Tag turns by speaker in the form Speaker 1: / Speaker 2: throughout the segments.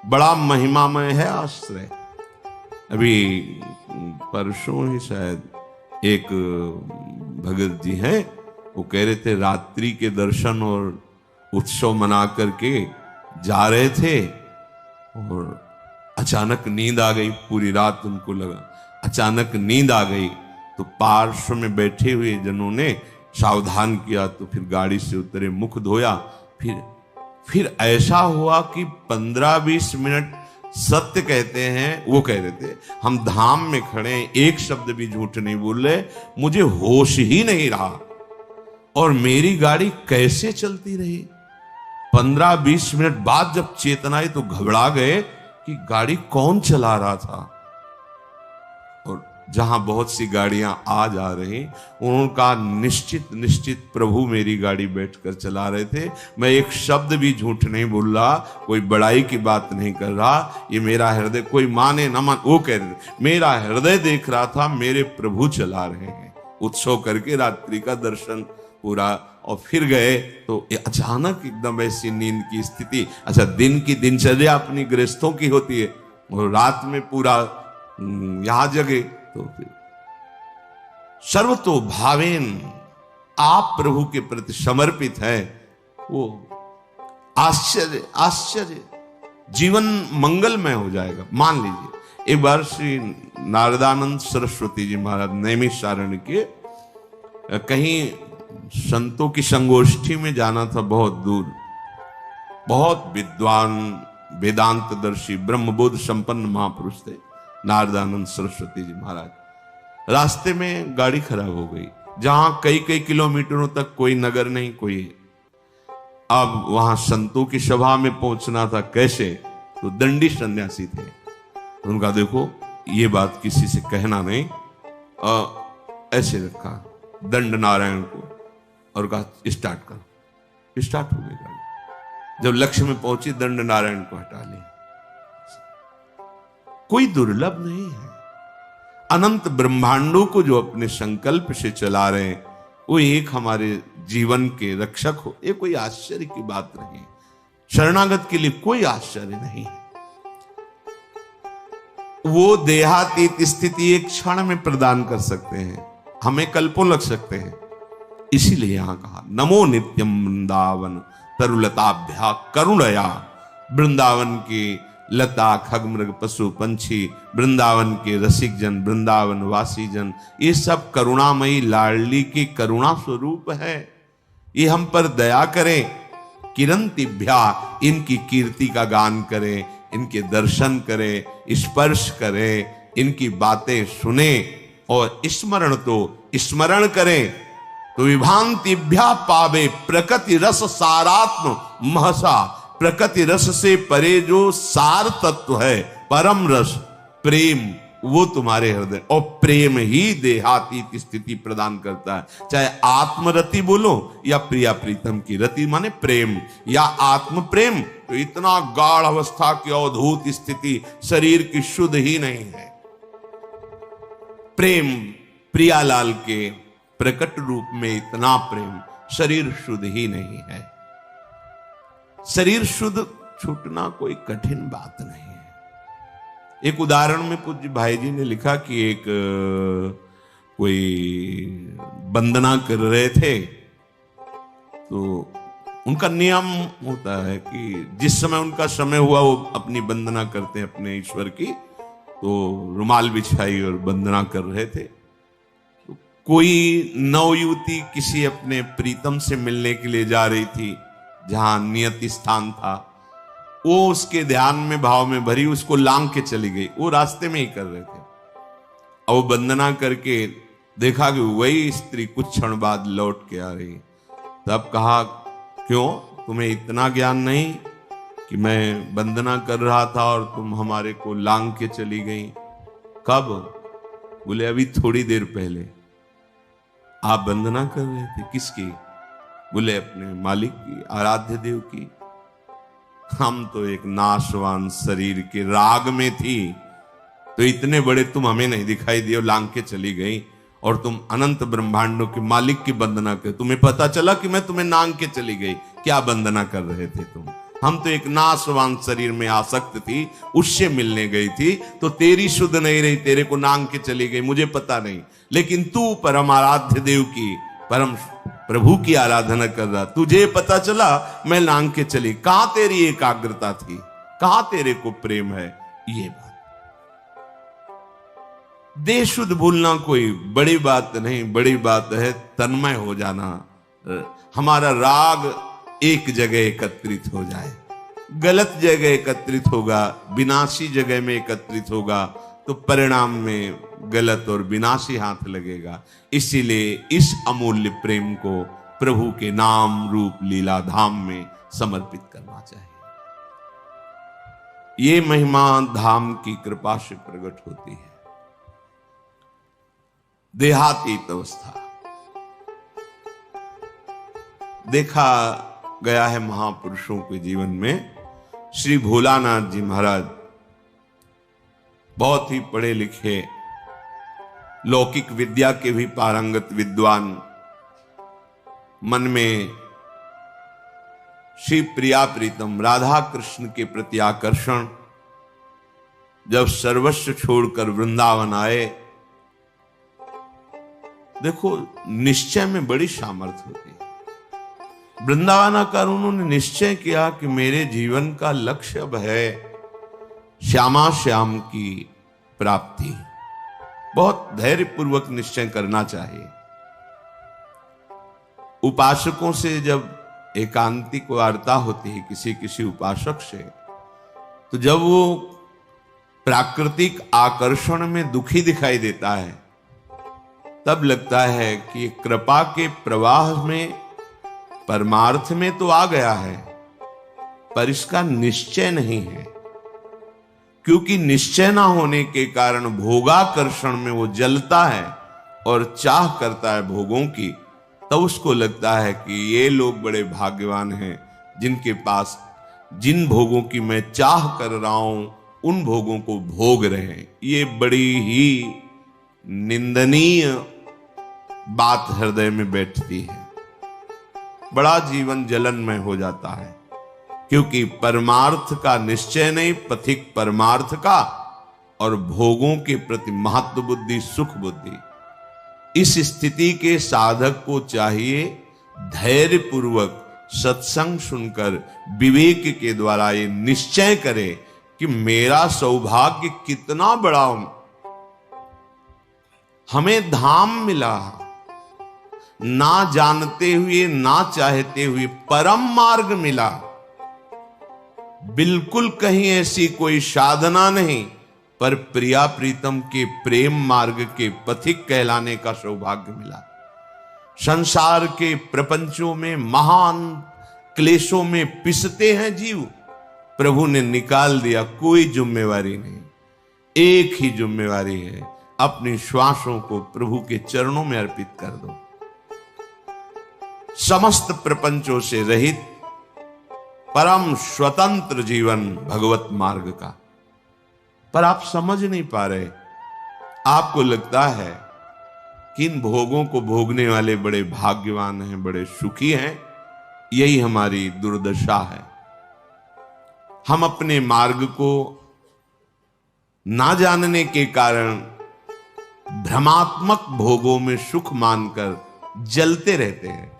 Speaker 1: बड़ा महिमामय है आश्रय। अभी परसों ही शायद एक भगत जी हैं, वो कह रहे थे रात्रि के दर्शन और उत्सव मना करके जा रहे थे और अचानक नींद आ गई। पूरी रात उनको लगा, अचानक नींद आ गई तो पार्श्व में बैठे हुए जनों ने सावधान किया, तो फिर गाड़ी से उतरे, मुख धोया। फिर ऐसा हुआ कि 15-20 मिनट सत्य कहते हैं, वो कह रहे थे हम धाम में खड़े, एक शब्द भी झूठ नहीं बोल रहे, मुझे होश ही नहीं रहा और मेरी गाड़ी कैसे चलती रही। 15-20 मिनट बाद जब चेतना आई तो घबरा गए कि गाड़ी कौन चला रहा था। और जहां बहुत सी गाड़ियां आ जा रही, उनका निश्चित प्रभु मेरी गाड़ी बैठकर चला रहे थे। मैं एक शब्द भी झूठ नहीं बोल रहा, कोई बड़ाई की बात नहीं कर रहा। ये मेरा हृदय, कोई माने न मान, वो कह रहे थे मेरा हृदय देख रहा था मेरे प्रभु चला रहे हैं। उत्सव करके रात्रि का दर्शन पूरा, और फिर गए तो अचानक एकदम ऐसी नींद की स्थिति। अच्छा, दिन की दिनचर्या अपनी गृहस्थों की होती है और रात में पूरा यहां जगे, तो फिर सर्वतो भावेन आप प्रभु के प्रति समर्पित है। वो आश्चर्य जीवन मंगलमय हो जाएगा। मान लीजिए एक बार श्री नारदानंद सरस्वती जी महाराज नैमिषारण्य के कहीं संतों की संगोष्ठी में जाना था, बहुत दूर। बहुत विद्वान वेदांतदर्शी ब्रह्मबोध संपन्न महापुरुष थे नारदानंद सरस्वती जी महाराज। रास्ते में गाड़ी खराब हो गई, जहां कई किलोमीटरों तक कोई नगर नहीं, कोई। अब वहां संतों की सभा में पहुंचना था, कैसे? तो दंडी सन्यासी थे, उनका देखो ये बात किसी से कहना नहीं, ऐसे रखा दंड नारायण को और कहा स्टार्ट करो। स्टार्ट हो गई गाड़ी। जब लक्ष्य में पहुंची, दंड नारायण को हटा लिया। कोई दुर्लभ नहीं है। अनंत ब्रह्मांडों को जो अपने संकल्प से चला रहे हैं, वो एक हमारे जीवन के रक्षक हो, ये कोई आश्चर्य की बात नहीं। शरणागत के लिए कोई आश्चर्य नहीं है। वो देहातीत स्थिति एक क्षण में प्रदान कर सकते हैं, हमें कल्पों लग सकते हैं। इसीलिए यहां कहा नमो नित्यम वृंदावन तरुलताभ्या करुणया। वृंदावन की लता, खगमृग, पशु पंछी, वृंदावन के रसिक जन, वृंदावन वासी जन, ये सब करुणामयी लाडली की करुणा स्वरूप है। ये हम पर दया करें। किरंतिभ्या, इनकी कीर्ति का गान करें, इनके दर्शन करें, स्पर्श करें, इनकी बातें सुने और स्मरण करें तो विभांतिभ्या पावे प्रकृति रस सारात्म महसा। प्रकृति रस से परे जो सार तत्व है, परम रस प्रेम, वो तुम्हारे हृदय, और प्रेम ही देहातीत स्थिति प्रदान करता है। चाहे आत्मरति बोलो या प्रिया प्रीतम की रति, माने प्रेम या आत्म प्रेम, तो इतना गाढ़ अवस्था की अवधूत स्थिति शरीर की शुद्ध ही नहीं है। प्रेम प्रियालाल के प्रकट रूप में इतना प्रेम, शरीर शुद्ध ही नहीं है। शरीर शुद्ध छूटना कोई कठिन बात नहीं है। एक उदाहरण में पूज्य भाई जी ने लिखा कि एक कोई वंदना कर रहे थे, तो उनका नियम होता है कि जिस समय उनका समय हुआ वो अपनी वंदना करते हैं अपने ईश्वर की। तो रुमाल बिछाई और वंदना कर रहे थे। तो कोई नवयुवती किसी अपने प्रीतम से मिलने के लिए जा रही थी, जहां नियत स्थान था। वो उसके ध्यान में भाव में भरी उसको लांग के चली गई। वो रास्ते में ही कर रहे थे। और वो वंदना करके देखा कि वही स्त्री कुछ क्षण बाद लौट के आ रही। तब कहा, क्यों तुम्हें इतना ज्ञान नहीं कि मैं वंदना कर रहा था और तुम हमारे को लांग के चली गई? कब? बोले अभी थोड़ी देर पहले। आप वंदना कर रहे थे, किसकी? बोले अपने मालिक की, आराध्य देव की। हम तो एक नाशवान शरीर के राग में थी, तो इतने बड़े तुम हमें नहीं दिखाई दिए, लांग के चली गई। और तुम अनंत ब्रह्मांडों के मालिक की वंदना कर, तुम्हें पता चला कि मैं तुम्हें नांग के चली गई। क्या वंदना कर रहे थे तुम? हम तो एक नाशवान शरीर में आसक्त थी, उससे मिलने गई थी, तो तेरी शुद्ध नहीं रही, तेरे को नांग के चली गई, मुझे पता नहीं। लेकिन तू परम आराध्य देव की, परम प्रभु की आराधना कर रहा, तुझे पता चला मैं नांग के चली। कहां तेरी एकाग्रता थी, कहां तेरे को प्रेम है? ये बात देह शुद्ध भूलना कोई बड़ी बात नहीं, बड़ी बात है तन्मय हो जाना। हमारा राग एक जगह एकत्रित हो जाए, गलत जगह एकत्रित होगा, विनाशी जगह में एकत्रित होगा, तो परिणाम में गलत और विनाशी हाथ लगेगा। इसीलिए इस अमूल्य प्रेम को प्रभु के नाम रूप लीला धाम में समर्पित करना चाहिए। ये महिमा धाम की कृपा से प्रकट होती है। देहातीत अवस्था देखा गया है महापुरुषों के जीवन में। श्री भोलानाथ जी महाराज बहुत ही पढ़े लिखे, लौकिक विद्या के भी पारंगत विद्वान, मन में श्री प्रिया प्रीतम राधा कृष्ण के प्रति आकर्षण, जब सर्वस्व छोड़कर वृंदावन आए। देखो, निश्चय में बड़ी सामर्थ्य होती है। वृंदावन आकर उन्होंने निश्चय किया कि मेरे जीवन का लक्ष्य अब है श्यामा श्याम की प्राप्ति। बहुत धैर्यपूर्वक निश्चय करना चाहिए। उपासकों से जब एकांतिक वार्ता होती है किसी किसी उपासक से, तो जब वो प्राकृतिक आकर्षण में दुखी दिखाई देता है, तब लगता है कि कृपा के प्रवाह में परमार्थ में तो आ गया है, पर इसका निश्चय नहीं है। क्योंकि निश्चय ना होने के कारण भोगाकर्षण में वो जलता है और चाह करता है भोगों की, तब उसको लगता है कि ये लोग बड़े भाग्यवान हैं जिनके पास जिन भोगों की मैं चाह कर रहा हूं उन भोगों को भोग रहे हैं। ये बड़ी ही निंदनीय बात हृदय में बैठती है। बड़ा जीवन जलनमय हो जाता है, क्योंकि परमार्थ का निश्चय नहीं, पथिक परमार्थ का, और भोगों के प्रति महत्व बुद्धि, सुख बुद्धि। इस स्थिति के साधक को चाहिए धैर्य पूर्वक सत्संग सुनकर विवेक के द्वारा ये निश्चय करे कि मेरा सौभाग्य कितना बड़ा, हमें धाम मिला, ना जानते हुए ना चाहते हुए परम मार्ग मिला। बिल्कुल कहीं ऐसी कोई साधना नहीं, पर प्रिया प्रीतम के प्रेम मार्ग के पथिक कहलाने का सौभाग्य मिला। संसार के प्रपंचों में महान क्लेशों में पिसते हैं जीव, प्रभु ने निकाल दिया, कोई जिम्मेवारी नहीं। एक ही जिम्मेवारी है, अपनी श्वासों को प्रभु के चरणों में अर्पित कर दो। समस्त प्रपंचों से रहित परम स्वतंत्र जीवन भगवत मार्ग का। पर आप समझ नहीं पा रहे। आपको लगता है कि इन भोगों को भोगने वाले बड़े भाग्यवान हैं, बड़े सुखी हैं। यही हमारी दुर्दशा है। हम अपने मार्ग को ना जानने के कारण भ्रमात्मक भोगों में सुख मानकर जलते रहते हैं।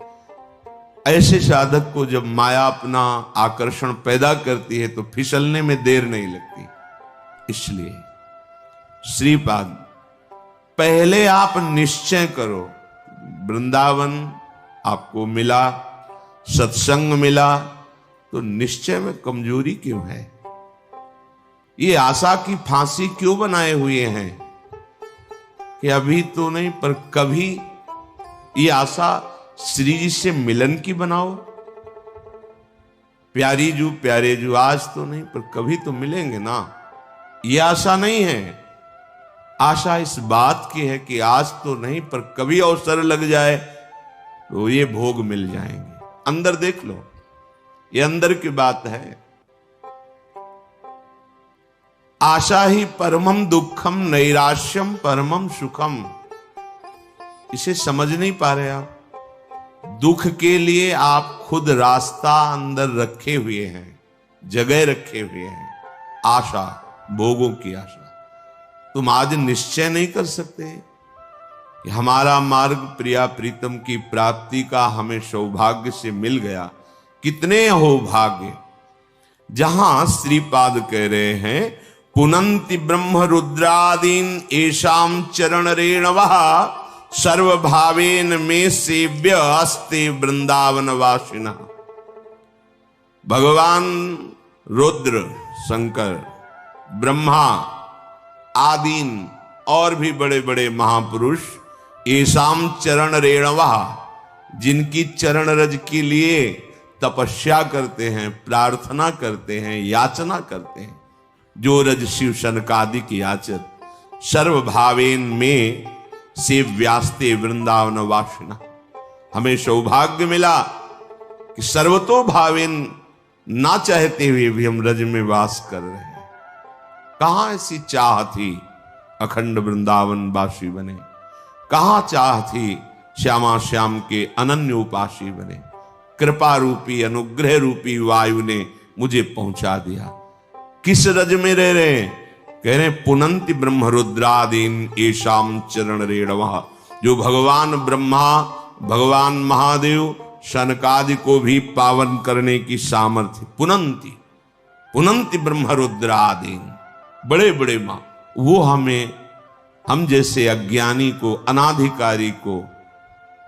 Speaker 1: ऐसे साधक को जब माया अपना आकर्षण पैदा करती है तो फिसलने में देर नहीं लगती। इसलिए श्रीपाद, पहले आप निश्चय करो, वृंदावन आपको मिला, सत्संग मिला, तो निश्चय में कमजोरी क्यों है? ये आशा की फांसी क्यों बनाए हुए हैं कि अभी तो नहीं पर कभी? ये आशा श्री जी से मिलन की बनाओ। प्यारी जू प्यारे जू, आज तो नहीं पर कभी तो मिलेंगे ना। ये आशा नहीं है। आशा इस बात की है कि आज तो नहीं पर कभी अवसर लग जाए तो ये भोग मिल जाएंगे। अंदर देख लो, ये अंदर की बात है। आशा ही परमम दुखम, नैराश्यम परमम सुखम। इसे समझ नहीं पा रहे आप। दुख के लिए आप खुद रास्ता अंदर रखे हुए हैं, जगह रखे हुए हैं, आशा, भोगों की आशा। तुम आज निश्चय नहीं कर सकते कि हमारा मार्ग प्रिया प्रीतम की प्राप्ति का हमें सौभाग्य से मिल गया। कितने हो भाग्य। जहां श्रीपाद कह रहे हैं पुनंति ब्रह्म रुद्रादीन एशाम चरण रेणवः सर्वभावेन में सेव्य अस्ते वृंदावन वासिना। भगवान रुद्र, शंकर, ब्रह्मा आदीन और भी बड़े बड़े महापुरुष एशाम चरण रेणवः, जिनकी चरण रज के लिए तपस्या करते हैं, प्रार्थना करते हैं, याचना करते हैं, जो रज शिव शनकादिक याचत, सर्वभावेन में से व्यास्ते वृंदावन वासिना। हमें सौभाग्य मिला कि सर्वतो भावेन, ना चाहते हुए भी हम रज में वास कर रहे हैं। कहां ऐसी चाह थी अखंड वृंदावन वासी बने, कहां चाह थी श्यामा श्याम के अनन्य उपासी बने। कृपा रूपी अनुग्रह रूपी वायु ने मुझे पहुंचा दिया। किस रज में रह रहे हैं? कह रहे पुनंति ब्रह्म रुद्रादीन एशाम चरण रेणवः, जो भगवान ब्रह्मा, भगवान महादेव, शनकादि को भी पावन करने की सामर्थ्य। पुनंति, पुनंति ब्रह्म रुद्रादीन, बड़े बड़े मां, वो हमें, हम जैसे अज्ञानी को, अनाधिकारी को,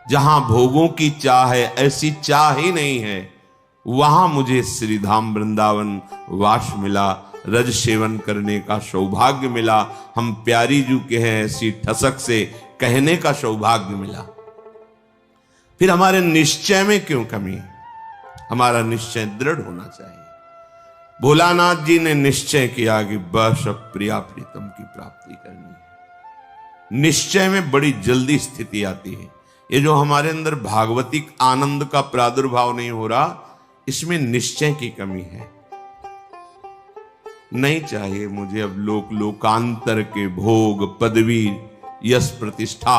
Speaker 1: जहां भोगों की चाह है, ऐसी चाह ही नहीं है, वहां मुझे श्रीधाम वृंदावन वास मिला, रज सेवन करने का सौभाग्य मिला। हम प्यारी जू के हैं ऐसी ठसक से कहने का सौभाग्य मिला। फिर हमारे निश्चय में क्यों कमी है? हमारा निश्चय दृढ़ होना चाहिए। भोलानाथ जी ने निश्चय किया कि बस अब प्रिया प्रीतम की प्राप्ति करनी है। निश्चय में बड़ी जल्दी स्थिति आती है। ये जो हमारे अंदर भागवतिक आनंद का प्रादुर्भाव नहीं हो रहा, इसमें निश्चय की कमी है। नहीं चाहिए मुझे अब लोकांतर के भोग, पदवी, यश, प्रतिष्ठा।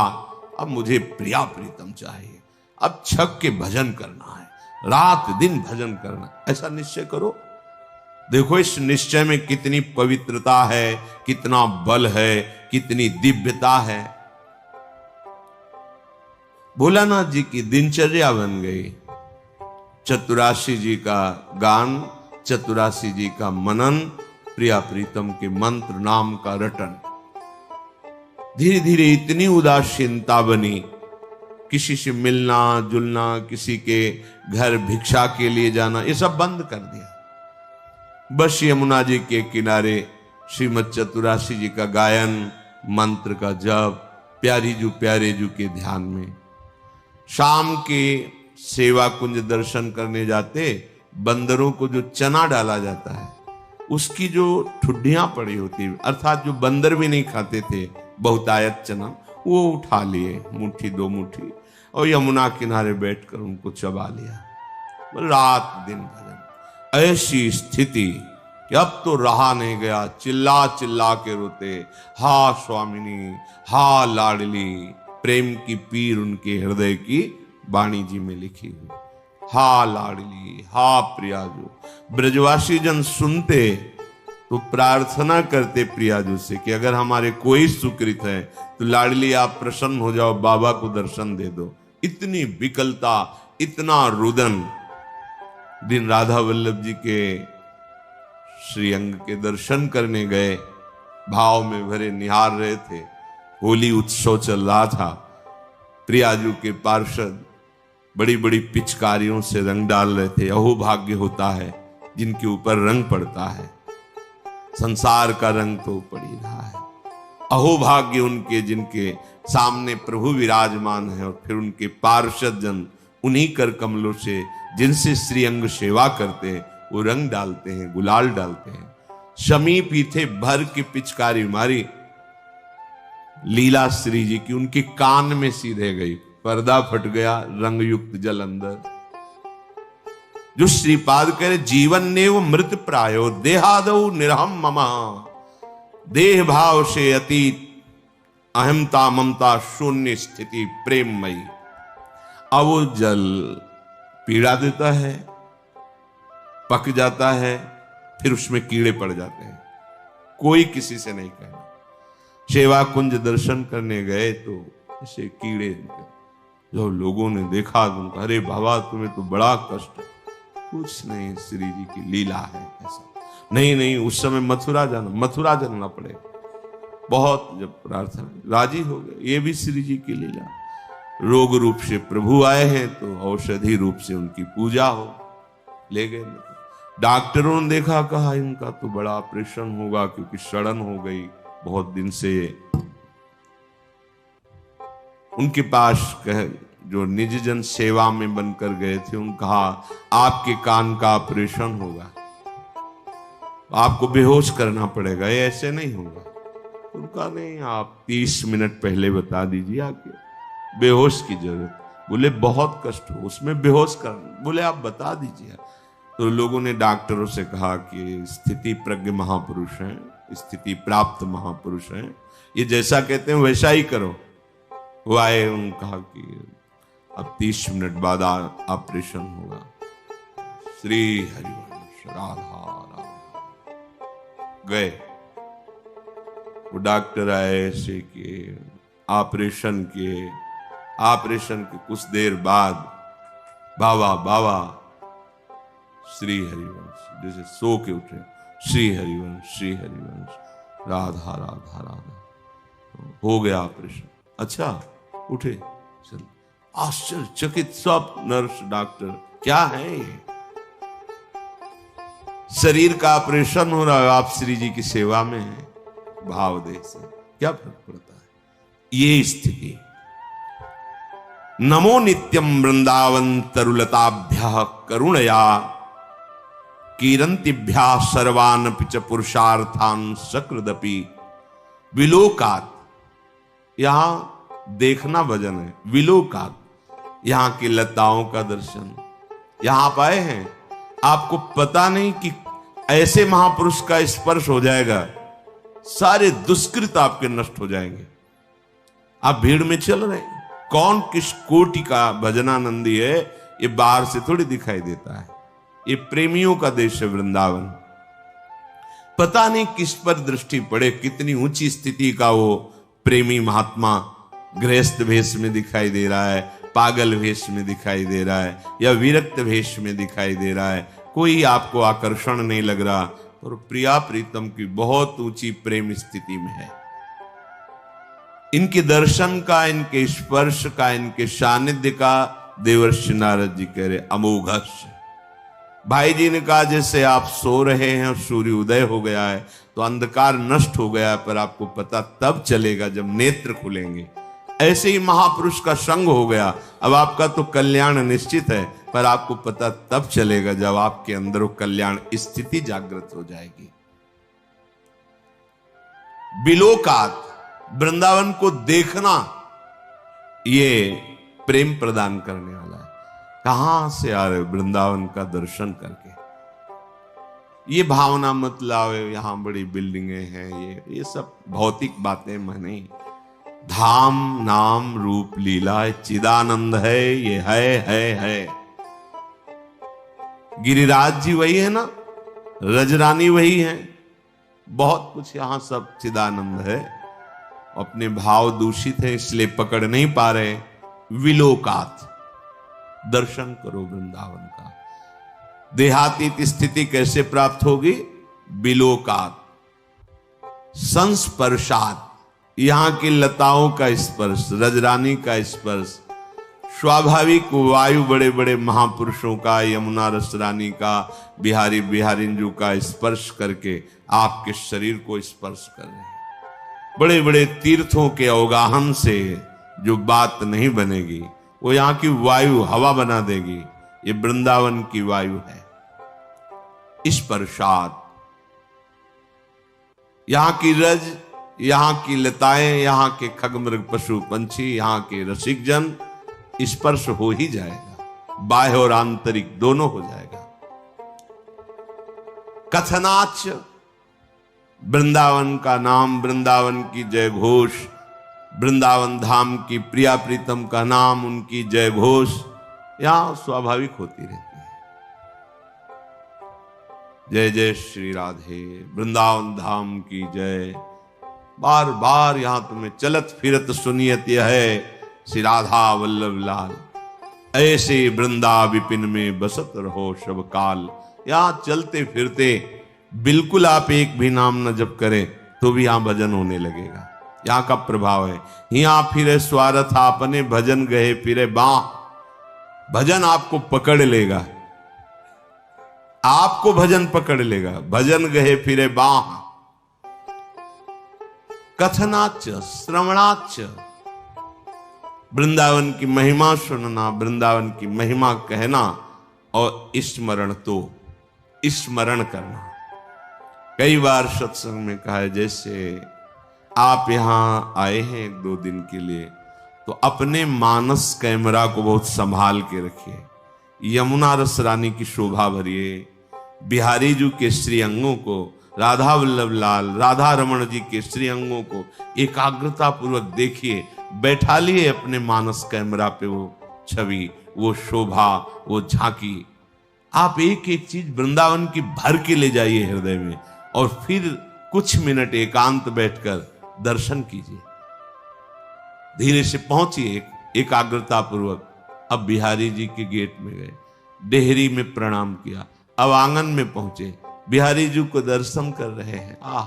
Speaker 1: अब मुझे प्रिया प्रीतम चाहिए। अब छक के भजन करना है, रात दिन भजन करना, ऐसा निश्चय करो। देखो इस निश्चय में कितनी पवित्रता है, कितना बल है, कितनी दिव्यता है। भोलानाथ जी की दिनचर्या बन गई। चतुराशी जी का गान, चतुराशी जी का मनन, प्रिया प्रीतम के मंत्र नाम का रटन। धीरे धीरे इतनी उदासीनता बनी, किसी से मिलना जुलना, किसी के घर भिक्षा के लिए जाना, ये सब बंद कर दिया। बस यमुना जी के किनारे श्रीमद चतुराशी जी का गायन, मंत्र का जप, प्यारे जू के ध्यान में। शाम के सेवा कुंज दर्शन करने जाते, बंदरों को जो चना डाला जाता है, उसकी जो ठुड्डियां पड़ी होती, अर्थात जो बंदर भी नहीं खाते थे, बहुतायत चना, वो उठा लिए मुट्ठी दो मुट्ठी और यमुना किनारे बैठकर उनको चबा लिया। रात दिन भजन। ऐसी स्थिति कि अब तो रहा नहीं गया, चिल्ला चिल्ला के रोते, हा स्वामिनी, हा लाडली। प्रेम की पीर उनके हृदय की वाणी जी में लिखी हुई। हा लाडली, हा प्रियाजू। ब्रजवासी जन सुनते तो प्रार्थना करते प्रियाजू से कि अगर हमारे कोई सुकृत है तो लाडली आप प्रसन्न हो जाओ, बाबा को दर्शन दे दो। इतनी विकलता, इतना रुदन। दिन राधा वल्लभ जी के श्रीअंग के दर्शन करने गए, भाव में भरे निहार रहे थे। होली उत्सव चल रहा था। प्रियाजू के पार्षद बड़ी बड़ी पिचकारियों से रंग डाल रहे थे। अहो भाग्य होता है जिनके ऊपर रंग पड़ता है। संसार का रंग तो पड़ ही रहा है। अहो भाग्य उनके जिनके सामने प्रभु विराजमान है और फिर उनके पार्षद जन उन्हीं कर कमलों से, जिनसे श्रीअंग सेवा करते हैं, वो रंग डालते हैं, गुलाल डालते हैं। समीप ही थे, भर की पिचकारी मारी लीला श्री जी की, उनके कान में सीधे गई, पर्दा फट गया, रंग युक्त जल अंदर। जो श्रीपाद करे जीवन नेव मृत प्रायो देहादौ निरहम ममा। देह भाव से अतीत, अहमता ममता शून्य स्थिति प्रेममयी। अब वो जल पीड़ा देता है, पक जाता है, फिर उसमें कीड़े पड़ जाते हैं, कोई किसी से नहीं कहना। सेवा कुंज दर्शन करने गए तो ऐसे कीड़े, जो लोगों ने देखा तो अरे बाबा तुम्हें तो बड़ा कष्ट। कुछ नहीं, श्री जी की लीला है ऐसा। नहीं, उस समय मथुरा जाना पड़ेगा। बहुत जब प्रार्थना राजी हो गए, ये भी श्री जी की लीला। रोग रूप से प्रभु आए हैं तो औषधि रूप से उनकी पूजा हो, ले गए। डॉक्टरों ने देखा, कहा इनका तो बड़ा ऑपरेशन होगा क्योंकि सड़न हो गई बहुत दिन से। उनके पास जो निज जन सेवा में बनकर गए थे, उन्होंने कहा आपके कान का ऑपरेशन होगा, आपको बेहोश करना पड़ेगा, ये ऐसे नहीं होगा। उनका नहीं, आप 30 मिनट पहले बता दीजिए आके, बेहोश की जरूरत। बोले बहुत कष्ट हो उसमें बेहोश करना। बोले आप बता दीजिए। तो लोगों ने डॉक्टरों से कहा कि स्थिति प्रज्ञ महापुरुष हैं, स्थिति प्राप्त महापुरुष हैं, ये जैसा कहते हैं वैसा ही करो। वो आए, उन्होंने कहा कि अब 30 मिनट बाद ऑपरेशन होगा। श्री हरिवंश राधा गए। वो डॉक्टर आए ऐसे कि ऑपरेशन के कुछ देर बाद बाबा श्री हरिवंश जैसे सो के उठे, श्री हरिवंश राधा हो गया ऑपरेशन। अच्छा उठे, चल। आश्चर्यचकित सब नर्स डॉक्टर, क्या है ये? शरीर का ऑपरेशन हो रहा है, आप श्री जी की सेवा में हैं, भाव देह से क्या फर्क पड़ता है? ये स्थिति। नमो नित्यम वृंदावन तरुलताभ्यः करुणया कीरंतिभ्यः सर्वान् पिच पुरुषार्थान् सकृदपि विलोकात्। यहां देखना भजन है, विलोकात्, यहां की लताओं का दर्शन। यहां आप आए हैं, आपको पता नहीं कि ऐसे महापुरुष का स्पर्श हो जाएगा, सारे दुष्कृत आपके नष्ट हो जाएंगे। आप भीड़ में चल रहे हैं, कौन किस कोटि का भजनानंदी है ये बाहर से थोड़ी दिखाई देता है। ये प्रेमियों का देश है वृंदावन। पता नहीं किस पर दृष्टि पड़े, कितनी ऊंची स्थिति का वो प्रेमी महात्मा गृहस्थ वेश में दिखाई दे रहा है, पागल वेश में दिखाई दे रहा है, या विरक्त वेश में दिखाई दे रहा है, कोई आपको आकर्षण नहीं लग रहा, और प्रिया प्रीतम की बहुत ऊंची प्रेम स्थिति में है। इनके दर्शन का, इनके स्पर्श का, इनके सानिध्य का देवर्षि नारद जी कह रहे अमोघस्य। भाई जी ने कहा जैसे आप सो रहे हैं और सूर्य उदय हो गया है तो अंधकार नष्ट हो गया है, पर आपको पता तब चलेगा जब नेत्र खुलेंगे। ऐसे ही महापुरुष का संग हो गया, अब आपका तो कल्याण निश्चित है, पर आपको पता तब चलेगा जब आपके अंदर वो कल्याण स्थिति जागृत हो जाएगी। बिलोकात, वृंदावन को देखना, ये प्रेम प्रदान करने वाला है। कहां से आ रहे? वृंदावन का दर्शन करके। ये भावना मत लाओ यहां बड़ी बिल्डिंगें हैं, ये सब भौतिक बातें नहीं। धाम नाम रूप लीला चिदानंद है, ये है। गिरिराज जी वही है ना, रजरानी वही है, बहुत कुछ यहां सब चिदानंद है। अपने भाव दूषित है इसलिए पकड़ नहीं पा रहे। विलोकात, दर्शन करो वृंदावन का। देहातीत स्थिति कैसे प्राप्त होगी? बिलोकात, संस्पर्शात, यहां की लताओं का स्पर्श, रजरानी का स्पर्श, स्वाभाविक वायु बड़े बड़े महापुरुषों का, यमुना रसरानी का, बिहारी बिहारिंजू का स्पर्श करके आपके शरीर को स्पर्श कर रहे हैं। बड़े बड़े तीर्थों के अवगाहन से जो बात नहीं बनेगी वो यहां की वायु हवा बना देगी। ये वृंदावन की वायु है। स्पर्शात, यहां की रज, यहां की लताएं, यहां के खगमृग पशु पंछी, यहां के रसिक जन, स्पर्श हो ही जाएगा, बाह्य और आंतरिक दोनों हो जाएगा। कथनाच, वृंदावन का नाम, वृंदावन की जय घोष, वृंदावन धाम की प्रिया प्रीतम का नाम, उनकी जय घोष यहां स्वाभाविक होती रहती है। जय जय श्री राधे, वृंदावन धाम की जय। बार बार यहां तुम्हें चलत फिरत सुनियत यह है, श्री राधा वल्लभ लाल ऐसे वृंदा विपिन में बसत रहो शब काल। यहां चलते फिरते बिल्कुल आप एक भी नाम न जप करें तो भी यहां भजन होने लगेगा। यहाँ का प्रभाव है। यहाँ फिरे स्वार्थ आपने भजन गए फिरे बाँ, भजन आपको पकड़ लेगा, आपको भजन पकड़ लेगा। भजन गए फिरे बाँ, कथनाच श्रवणाच, वृंदावन की महिमा सुनना, वृंदावन की महिमा कहना और स्मरण तो स्मरण करना। कई बार सत्संग में कहा है, जैसे आप यहां आए हैं 1-2 दिन के लिए तो अपने मानस कैमरा को बहुत संभाल के रखिए। यमुना रस रानी की शोभा भरिए, बिहारी जी के श्री अंगों को, राधा वल्लभ लाल राधा रमण जी के श्री अंगों को एकाग्रता पूर्वक देखिए। बैठा लिए अपने मानस कैमरा पे वो छवि, वो शोभा, वो झांकी। आप एक एक चीज वृंदावन की भर के ले जाइए हृदय में और फिर कुछ मिनट एकांत बैठकर दर्शन कीजिए। धीरे से पहुंचिए एकाग्रता पूर्वक। अब बिहारी जी के गेट में गए, डेहरी में प्रणाम किया, अब आंगन में पहुंचे, बिहारी जी को दर्शन कर रहे हैं। आह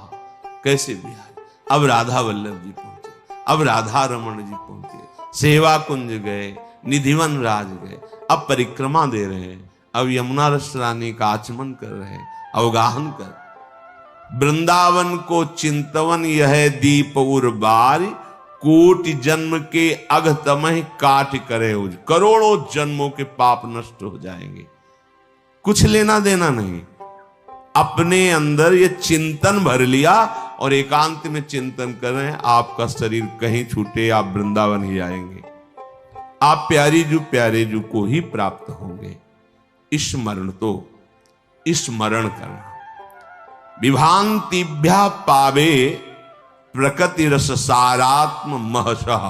Speaker 1: कैसे बिहारी। अब राधा वल्लभ जी पहुंचे, अब राधा रमण जी पहुंचे, सेवा कुंज गए, निधिवन राज गए, अब परिक्रमा दे रहे हैं, अब यमुना रस रानी का आचमन कर रहे हैं, अवगाहन कर। वृंदावन को चिंतवन यह दीप उर्बार, कोटि जन्म के अघतमह काट करे उज। करोड़ों जन्मों के पाप नष्ट हो जाएंगे, कुछ लेना देना नहीं। अपने अंदर ये चिंतन भर लिया और एकांत में चिंतन कर रहे हैं, आपका शरीर कहीं छूटे, आप वृंदावन ही आएंगे। आप प्यारे जू को ही प्राप्त होंगे। स्मरण तो स्मरण करना। विभांतिभ्या पावे प्रकृति रस सारात्म महशः।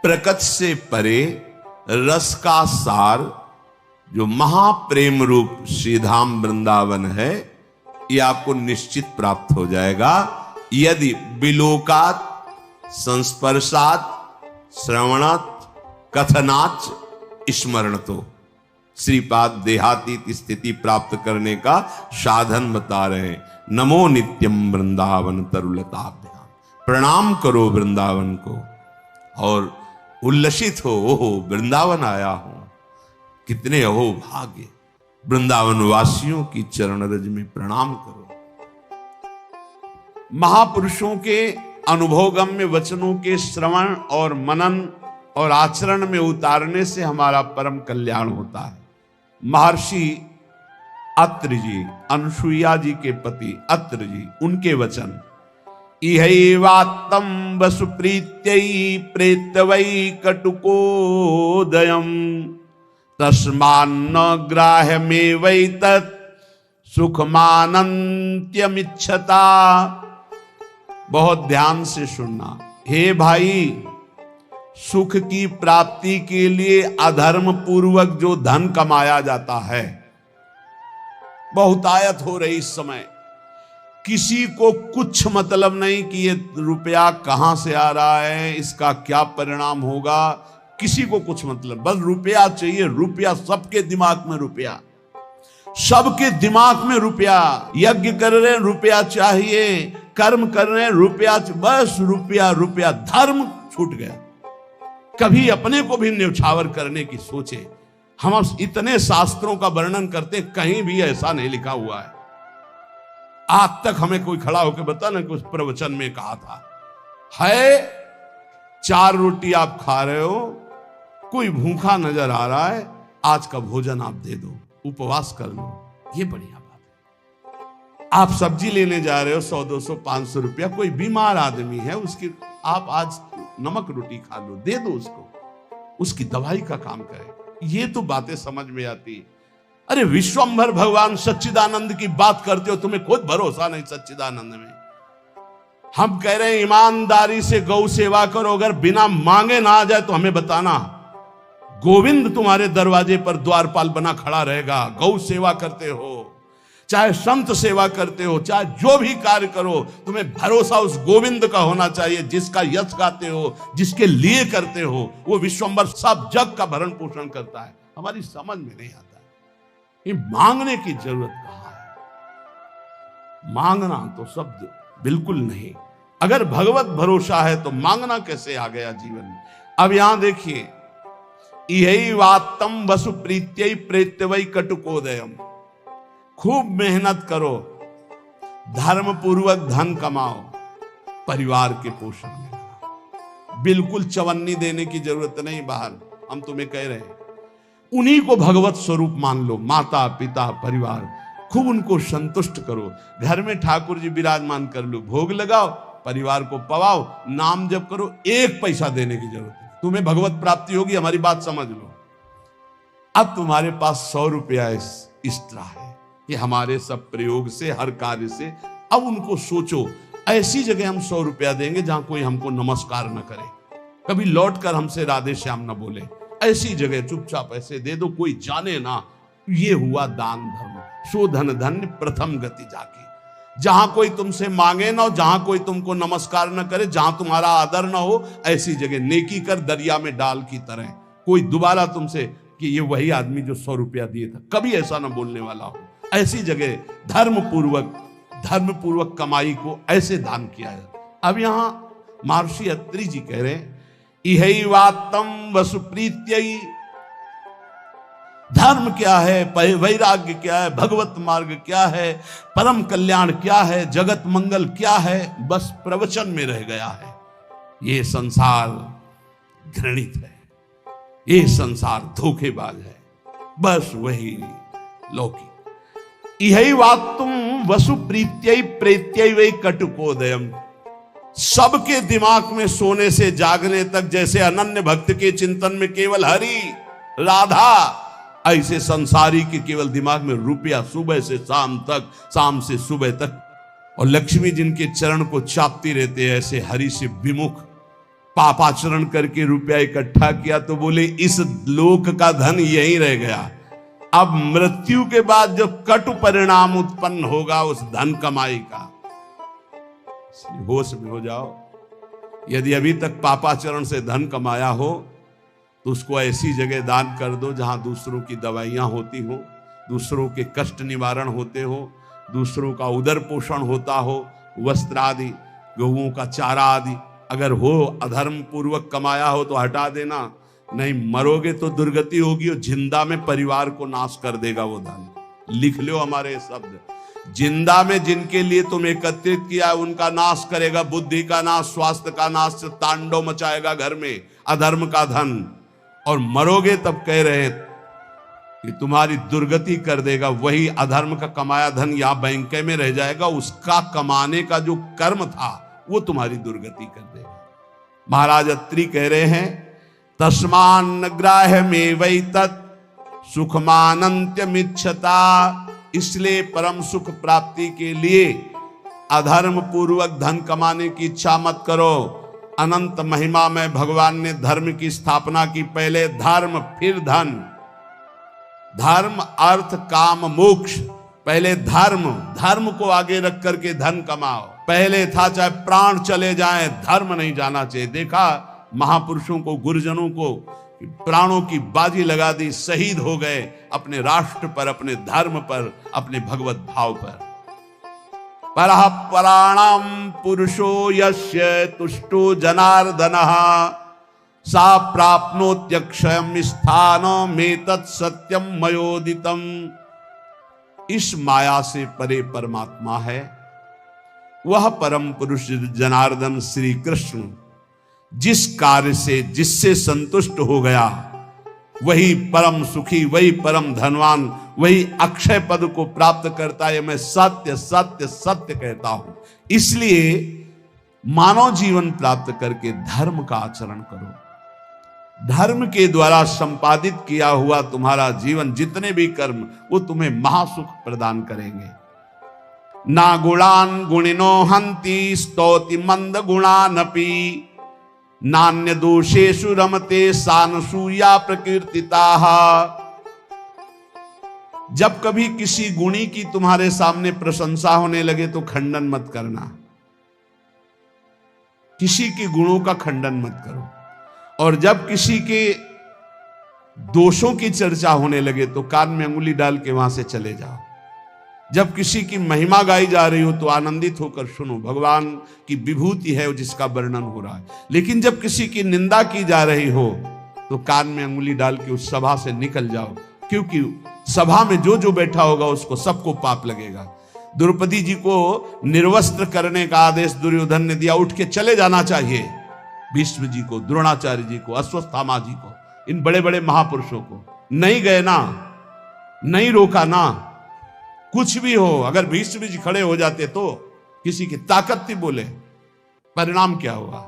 Speaker 1: प्रकृति से परे रस का सार जो महाप्रेम रूप श्रीधाम वृंदावन है, ये आपको निश्चित प्राप्त हो जाएगा यदि विलोकात, संस्पर्शात, श्रवणात, कथनाच स्मरण तो। श्रीपाद देहातीत स्थिति प्राप्त करने का साधन बता रहे हैं। नमो नित्यम वृंदावन तरुलताभ्याम। प्रणाम करो वृंदावन को और उल्लसित हो, ओहो वृंदावन आया हूं। कितने अहो भाग्य, वृंदावन वासियों की चरण रज में प्रणाम करो। महापुरुषों के अनुभवगम्य वचनों के श्रवण और मनन और आचरण में उतारने से हमारा परम कल्याण होता है। महर्षि अत्रि जी, अनुसुईया जी के पति अत्रि जी, उनके वचन, इहैवात्तं वसुप्रीत्यै प्रेतवै कटुकोदयम् तस्मान्न ग्राह्यमेवैतत् सुखमानन्त्यमिच्छता। बहुत ध्यान से सुनना। हे भाई, सुख की प्राप्ति के लिए अधर्म पूर्वक जो धन कमाया जाता है, बहुतायत हो रही इस समय। किसी को कुछ मतलब नहीं कि ये रुपया कहां से आ रहा है, इसका क्या परिणाम होगा, किसी को कुछ मतलब, बस रुपया चाहिए। रुपया, सबके दिमाग में रुपया, सबके दिमाग में रुपया। यज्ञ कर रहे हैं रुपया चाहिए, कर्म कर रहे हैं रुपया, बस रुपया रुपया। धर्म छूट गया। कभी अपने को भी न्यौछावर करने की सोचे। हम इतने शास्त्रों का वर्णन करते, कहीं भी ऐसा नहीं लिखा हुआ है। आज तक हमें कोई खड़ा होकर बता ना, कुछ प्रवचन में कहा था है 4 रोटी आप खा रहे हो, कोई भूखा नजर आ रहा है, आज का भोजन आप दे दो, उपवास कर लो, ये बढ़िया बात है। आप सब्जी लेने जा रहे हो 100, 200, 500 रुपया, कोई बीमार आदमी है, उसकी आप आज नमक रोटी खा लो, दे दो उसको, उसकी दवाई का काम करे। ये तो बातें समझ में आती। अरे विश्वंभर भगवान सच्चिदानंद की बात करते हो, तुम्हें खुद भरोसा नहीं सच्चिदानंद में। हम कह रहे हैं ईमानदारी से गौ सेवा करो, अगर बिना मांगे ना आ जाए तो हमें बताना। गोविंद तुम्हारे दरवाजे पर द्वारपाल बना खड़ा रहेगा। गौ सेवा करते हो, चाहे संत सेवा करते हो, चाहे जो भी कार्य करो, तुम्हें भरोसा उस गोविंद का होना चाहिए जिसका यश गाते हो, जिसके लिए करते हो। वो विश्वंभर सब जग का भरण पोषण करता है। हमारी समझ में नहीं आता ये मांगने की जरूरत कहां है। मांगना तो शब्द बिल्कुल नहीं। अगर भगवत भरोसा है तो मांगना कैसे आ गया जीवन में। अब यहां देखिए, यही वातम वसु प्रीत्यै प्रेत्यवै कटुकोदयम। खूब मेहनत करो, धर्म पूर्वक धन कमाओ, परिवार के पोषण में। बिल्कुल चवन्नी देने की जरूरत नहीं बाहर, हम तुम्हें कह रहे हैं। उन्हीं को भगवत स्वरूप मान लो, माता पिता परिवार, खूब उनको संतुष्ट करो। घर में ठाकुर जी विराजमान कर लो, भोग लगाओ, परिवार को पवाओ, नाम जप करो। एक पैसा देने की जरूरत है, तुम्हें भगवत प्राप्ति होगी। हमारी बात समझ लो। अब तुम्हारे पास 100 रुपया एक्स्ट्रा है कि हमारे सब प्रयोग से, हर कार्य से। अब उनको सोचो, ऐसी जगह हम 100 रुपया देंगे जहां कोई हमको नमस्कार न करे, कभी लौट कर हमसे राधे श्याम न बोले। ऐसी जगह चुपचाप ऐसे दे दो, कोई जाने ना। ये हुआ दान धर्म। सो धन धन्य प्रथम गति जाकी। जहां कोई तुमसे मांगे ना हो, जहां कोई तुमको नमस्कार न करे, जहां तुम्हारा आदर ना हो, ऐसी जगह नेकी कर दरिया में डाल की तरह। कोई दोबारा तुमसे कि ये वही आदमी जो 100 रुपया दिए था, कभी ऐसा ना बोलने वाला हो। ऐसी जगह धर्म पूर्वक कमाई को ऐसे दान किया है। अब यहां महर्षि अत्रि जी कह रहे हैं, इहै वातम वसु प्रीत्यै। धर्म क्या है, वैराग्य क्या है, भगवत मार्ग क्या है, परम कल्याण क्या है, जगत मंगल क्या है, बस प्रवचन में रह गया है। ये संसार घृणित है, ये संसार धोखेबाज है, बस वही लौकिक। इहै वातुम वसु प्रीत्यै प्रेत्यै वै कटुकोदयम। सबके दिमाग में सोने से जागने तक जैसे अनन्य भक्त के चिंतन में केवल हरि राधा, ऐसे संसारी के केवल दिमाग में रुपया सुबह से शाम तक, शाम से सुबह तक। और लक्ष्मी जिनके चरण को चापती रहते हैं, ऐसे हरि से विमुख पापाचरण करके रुपया इकट्ठा किया तो बोले इस लोक का धन यही रह गया। अब मृत्यु के बाद जो कटु परिणाम उत्पन्न होगा उस धन कमाई का, होश में हो जाओ। यदि अभी तक पापाचरण से धन कमाया हो तो उसको ऐसी जगह दान कर दो जहां दूसरों की दवाइयां होती हो, दूसरों के कष्ट निवारण होते हो, दूसरों का उदर पोषण होता हो, वस्त्र आदि, गौओं का चारा आदि अगर हो, अधर्म पूर्वक कमाया हो तो हटा देना। नहीं मरोगे तो दुर्गति होगी और जिंदा में परिवार को नाश कर देगा वो धन। लिख लो हमारे शब्द, जिंदा में जिनके लिए तुम एकत्रित किया उनका नाश करेगा, बुद्धि का नाश, स्वास्थ्य का नाश, तांडव मचाएगा घर में अधर्म का धन। और मरोगे तब कह रहे कि तुम्हारी दुर्गति कर देगा। वही अधर्म का कमाया धन यहां बैंक में रह जाएगा, उसका कमाने का जो कर्म था वो तुम्हारी दुर्गति कर देगा। महाराज अत्रि कह रहे हैं, तस्मान ग्राह्य में वै तत् सुखमानंत्यमिच्छता। इसलिए परम सुख प्राप्ति के लिए अधर्म पूर्वक धन कमाने की इच्छा मत करो। अनंत महिमा में भगवान ने धर्म की स्थापना की, पहले धर्म फिर धन। धर्म अर्थ काम मोक्ष, पहले धर्म को आगे रख करके धन कमाओ। पहले था चाहे प्राण चले जाएं, धर्म नहीं जाना चाहिए। देखा महापुरुषों को, गुरुजनों को प्राणों की बाजी लगा दी, शहीद हो गए अपने राष्ट्र पर, अपने धर्म पर, अपने भगवत भाव पर। परः पराणाम पुरुषो यस्य तुष्टो जनार्दनः सा प्राप्नोत्यक्षयं स्थानमेतत् सत्यम मयोदितम्। इस माया से परे परमात्मा है, वह परम पुरुष जनार्दन श्री कृष्ण जिस कार्य से जिससे संतुष्ट हो गया वही परम सुखी, वही परम धनवान, वही अक्षय पद को प्राप्त करता है। मैं सत्य सत्य सत्य कहता हूं। इसलिए मानव जीवन प्राप्त करके धर्म का आचरण करो। धर्म के द्वारा संपादित किया हुआ तुम्हारा जीवन, जितने भी कर्म, वो तुम्हें महासुख प्रदान करेंगे। ना गुणान गुणिनो हंति स्तौति मंद गुणानपि नान्य दोषेषु रमते सानसूया प्रकीर्तिताः। जब कभी किसी गुणी की तुम्हारे सामने प्रशंसा होने लगे तो खंडन मत करना, किसी के गुणों का खंडन मत करो। और जब किसी के दोषों की चर्चा होने लगे तो कान में अंगुली डाल के वहां से चले जाओ। जब किसी की महिमा गाई जा रही हो तो आनंदित होकर सुनो, भगवान की विभूति है जिसका वर्णन हो रहा है। लेकिन जब किसी की निंदा की जा रही हो तो कान में अंगुली डाल के उस सभा से निकल जाओ, क्योंकि सभा में जो जो बैठा होगा उसको सबको पाप लगेगा। द्रौपदी जी को निर्वस्त्र करने का आदेश दुर्योधन ने दिया, उठ के चले जाना चाहिए। भीष्म जी को, द्रोणाचार्य जी को, अश्वत्थामा जी को, इन बड़े बड़े महापुरुषों को नहीं गए ना, नहीं रोका ना। कुछ भी हो, अगर भीष्म जी खड़े हो जाते तो किसी की ताकत थी बोले, परिणाम क्या हुआ?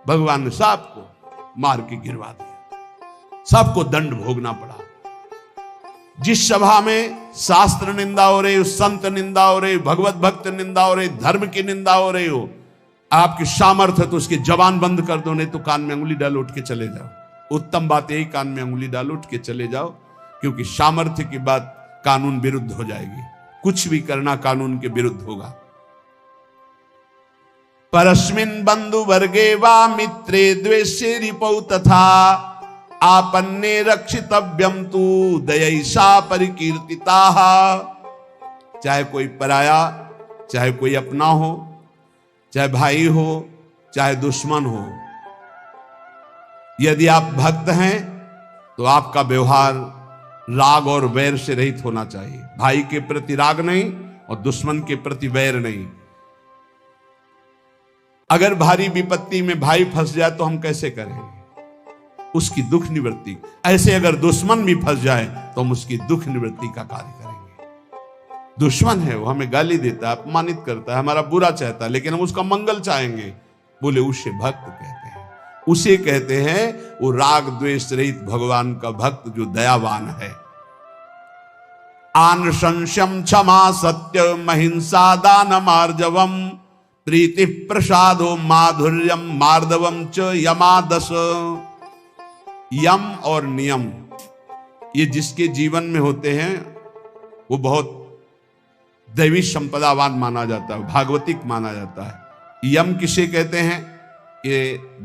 Speaker 1: भगवान ने सबको मार के गिरवा दिया, सबको दंड भोगना पड़ा। जिस सभा में शास्त्र निंदा हो रही हो, संत निंदा हो रही हो, भगवत भक्त निंदा हो रही, धर्म की निंदा हो रही हो, आपकी सामर्थ्य तो उसकी जबान बंद कर दो, नहीं तो कान में अंगुली डाल उठ के चले जाओ। उत्तम बात यही, कान में अंगुली डाल उठ के चले जाओ, क्योंकि सामर्थ्य की बात कानून विरुद्ध हो जाएगी। कुछ भी करना कानून के विरुद्ध होगा। परस्मिन बंधु वर्गे वा मित्रे द्वेषे रिपौ तथा आपन्ने रक्षितव्यम तु दयैषा परिकीर्तिता। चाहे कोई पराया, चाहे कोई अपना हो, चाहे भाई हो, चाहे दुश्मन हो, यदि आप भक्त हैं तो आपका व्यवहार राग और वैर से रहित होना चाहिए। भाई के प्रति राग नहीं और दुश्मन के प्रति वैर नहीं। अगर भारी विपत्ति में भाई फंस जाए तो हम कैसे करेंगे? उसकी दुख निवृत्ति। ऐसे अगर दुश्मन भी फंस जाए तो हम उसकी दुख निवृत्ति का कार्य करेंगे। दुश्मन है, वो हमें गाली देता है, अपमानित करता है, हमारा बुरा चाहता है, लेकिन हम उसका मंगल चाहेंगे, बोले उसे भक्त कहते हैं। उसे कहते हैं वो राग द्वेष रहित भगवान का भक्त जो दयावान है। आन संशम क्षमा सत्य महिंसा दान मार्जवम प्रीति प्रसादो माधुर्यम मार्दवम च यमादस। यम और नियम ये जिसके जीवन में होते हैं वो बहुत दैवी संपदावान माना जाता है, भागवतिक माना जाता है। यम किसे कहते हैं? ये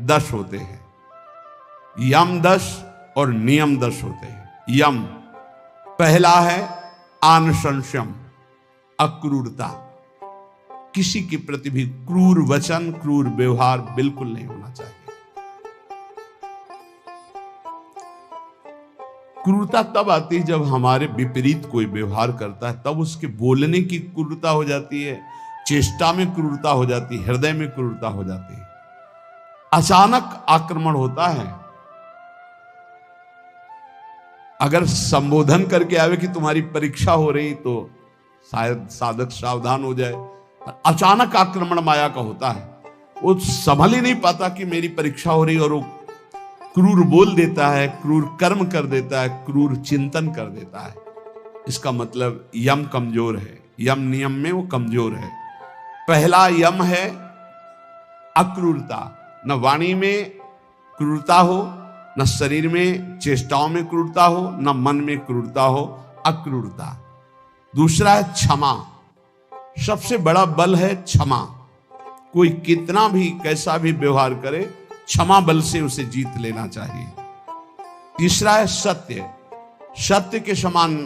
Speaker 1: 10 होते हैं, यम 10 और नियम 10 होते हैं। यम पहला है आनशंशम, अक्रूरता। किसी के प्रति भी क्रूर वचन, क्रूर व्यवहार बिल्कुल नहीं होना चाहिए। क्रूरता तब आती है जब हमारे विपरीत कोई व्यवहार करता है, तब उसके बोलने की क्रूरता हो जाती है, चेष्टा में क्रूरता हो जाती है, हृदय में क्रूरता हो जाती है। अचानक आक्रमण होता है। अगर संबोधन करके आवे कि तुम्हारी परीक्षा हो रही तो शायद साधक सावधान हो जाए। अचानक आक्रमण माया का होता है, वो संभल ही नहीं पाता कि मेरी परीक्षा हो रही, और वो क्रूर बोल देता है, क्रूर कर्म कर देता है, क्रूर चिंतन कर देता है। इसका मतलब यम कमजोर है, यम नियम में वो कमजोर है। पहला यम है अक्रूरता। न वाणी में क्रूरता हो, न शरीर में चेष्टाओं में क्रूरता हो, न मन में क्रूरता हो, अक्रूरता। दूसरा है क्षमा। सबसे बड़ा बल है क्षमा। कोई कितना भी कैसा भी व्यवहार करे, क्षमा बल से उसे जीत लेना चाहिए। तीसरा है सत्य। सत्य के समान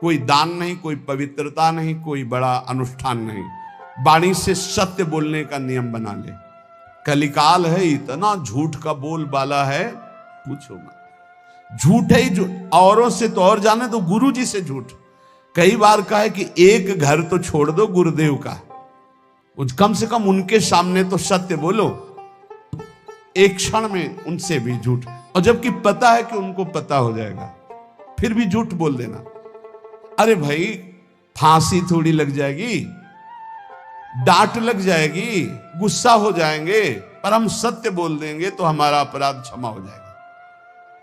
Speaker 1: कोई दान नहीं, कोई पवित्रता नहीं, कोई बड़ा अनुष्ठान नहीं। वाणी से सत्य बोलने का नियम बना ले। कलिकाल है, इतना झूठ का बोल बाला है, पूछो मत। झूठ है ही, औरों से तो और जाने तो गुरु जी से झूठ। कई बार कहा है कि एक घर तो छोड़ दो गुरुदेव का, कम से कम उनके सामने तो सत्य बोलो। एक क्षण में उनसे भी झूठ, और जबकि पता है कि उनको पता हो जाएगा, फिर भी झूठ बोल देना। अरे भाई, फांसी थोड़ी लग जाएगी, डांट लग जाएगी, गुस्सा हो जाएंगे, पर हम सत्य बोल देंगे तो हमारा अपराध क्षमा हो जाएगा।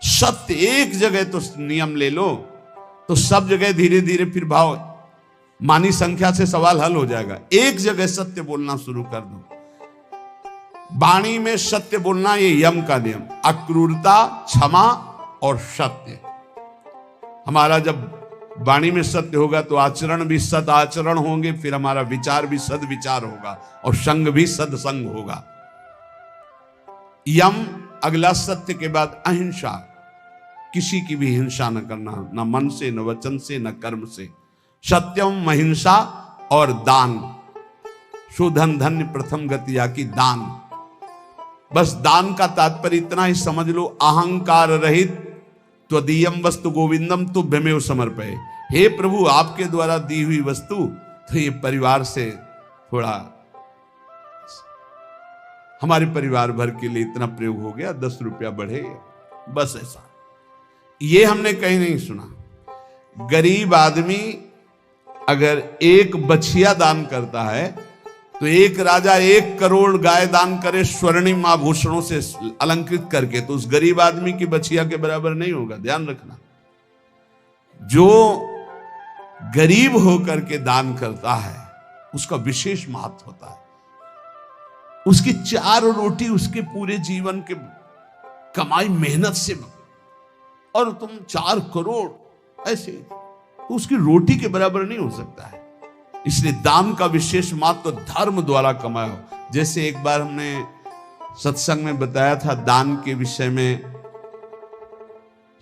Speaker 1: सत्य एक जगह तो नियम ले लो तो सब जगह धीरे धीरे फिर भाव मानी संख्या से सवाल हल हो जाएगा। एक जगह सत्य बोलना शुरू कर दो। वाणी में सत्य बोलना, ये यम का नियम। अक्रूरता, क्षमा और सत्य। हमारा जब वाणी में सत्य होगा तो आचरण भी सत आचरण होंगे, फिर हमारा विचार भी सद विचार होगा और संग भी सदसंग होगा। यम, अगला सत्य के बाद अहिंसा, किसी की भी हिंसा न करना, न मन से, न वचन से, न कर्म से। सत्यम, अहिंसा और दान। सुधन धन्य प्रथम गतिया की दान। बस दान का तात्पर्य इतना ही समझ लो, अहंकार रहित त्वदीयम वस्तु गोविंदम तुभ्यमेव समर्पये। हे प्रभु, आपके द्वारा दी हुई वस्तु, तो ये परिवार से थोड़ा, हमारे परिवार भर के लिए इतना प्रयोग हो गया, 10 रुपया बढ़े, बस ऐसा। ये हमने कहीं नहीं सुना। गरीब आदमी अगर एक बछिया दान करता है तो एक राजा 1 करोड़ गाय दान करे स्वर्णिम आभूषणों से अलंकृत करके, तो उस गरीब आदमी की बछिया के बराबर नहीं होगा। ध्यान रखना, जो गरीब होकर के दान करता है उसका विशेष महत्व होता है। उसकी 4 रोटी उसके पूरे जीवन के कमाई मेहनत से, और तुम 4 करोड़ ऐसे, तो उसकी रोटी के बराबर नहीं हो सकता है। इसलिए दान का विशेष महत्व धर्म द्वारा कमाया हो। जैसे एक बार हमने सत्संग में बताया था दान के विषय में,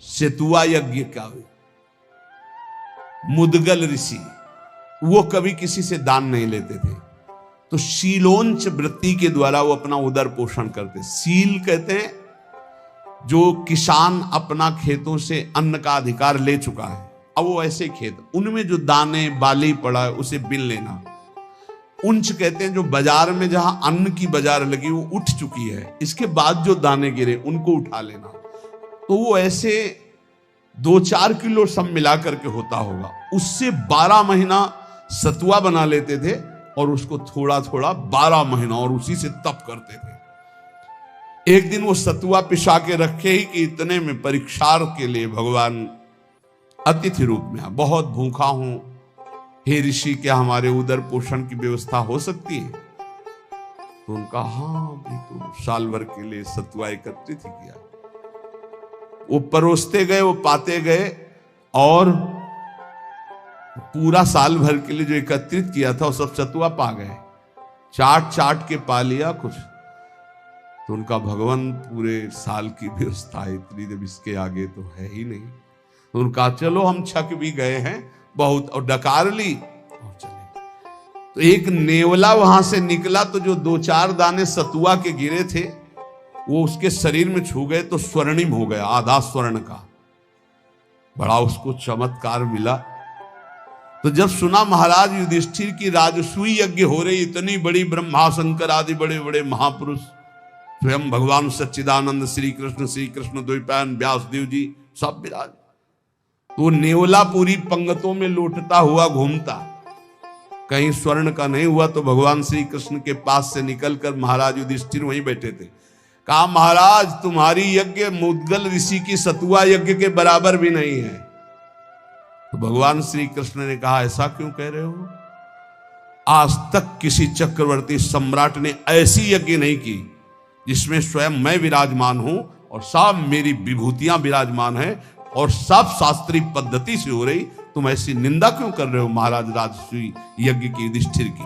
Speaker 1: सेतुआ यज्ञ का, मुदगल ऋषि, वो कभी किसी से दान नहीं लेते थे, तो शीलोंच वृत्ति के द्वारा वो अपना उदर पोषण करते। सील कहते हैं जो किसान अपना खेतों से अन्न का अधिकार ले चुका है, अब वो ऐसे खेत, उनमें जो दाने बाली पड़ा है उसे बिन लेना। उंच कहते हैं जो बाजार में जहां अन्न की बाजार लगी वो उठ चुकी है, इसके बाद जो दाने गिरे उनको उठा लेना। तो वो ऐसे 2-4 किलो सब मिला करके होता होगा, उससे 12 महीना सतुआ बना लेते थे और उसको थोड़ा थोड़ा 12 महीना और उसी से तप करते थे। एक दिन वो सतुआ पिसा के रखे ही कि इतने में परीक्षार्थ के लिए भगवान अतिथि रूप में, बहुत भूखा हूं, हे ऋषि, क्या हमारे उदर पोषण की व्यवस्था हो सकती है? तो उनका हाँ, भी तो साल भर के लिए सतुआ एकत्रित ही किया। वो परोसते गए, वो पाते गए, और पूरा साल भर के लिए जो एकत्रित किया था वो सब सतुआ पा गए, चाट चाट के पा लिया कुछ। तो उनका भगवान पूरे साल की व्यवस्था इतनी, जब इसके आगे तो है ही नहीं। तो उनका चलो हम छक भी गए हैं बहुत, और डकार ली और चले। तो एक नेवला वहां से निकला, तो जो 2-4 दाने सतुआ के गिरे थे वो उसके शरीर में छू गए तो स्वर्णिम हो गया, आधा स्वर्ण का। बड़ा उसको चमत्कार मिला। तो जब सुना महाराज युधिष्ठिर की राजसूय यज्ञ हो रही, इतनी बड़ी ब्रह्मा शंकर आदि बड़े बड़े महापुरुष, स्वयं भगवान सच्चिदानंद श्री कृष्ण द्वैपायन व्यासदेव जी सब विराज, तो नेवला पूरी पंगतों में लौटता हुआ घूमता, कहीं स्वर्ण का नहीं हुआ। तो भगवान श्री कृष्ण के पास से निकलकर महाराज युधिष्ठिर वहीं बैठे थे, कहा महाराज तुम्हारी यज्ञ मुद्गल ऋषि की सतुआ यज्ञ के बराबर भी नहीं है। तो भगवान श्री कृष्ण ने कहा ऐसा क्यों कह रहे हो? आज तक किसी चक्रवर्ती सम्राट ने ऐसी यज्ञ नहीं की जिसमें स्वयं मैं विराजमान हूं और सब मेरी विभूतियां विराजमान है और सब शास्त्रीय पद्धति से हो रही, तुम ऐसी निंदा क्यों कर रहे हो महाराज राजसूय यज्ञ की युधिष्ठिर की?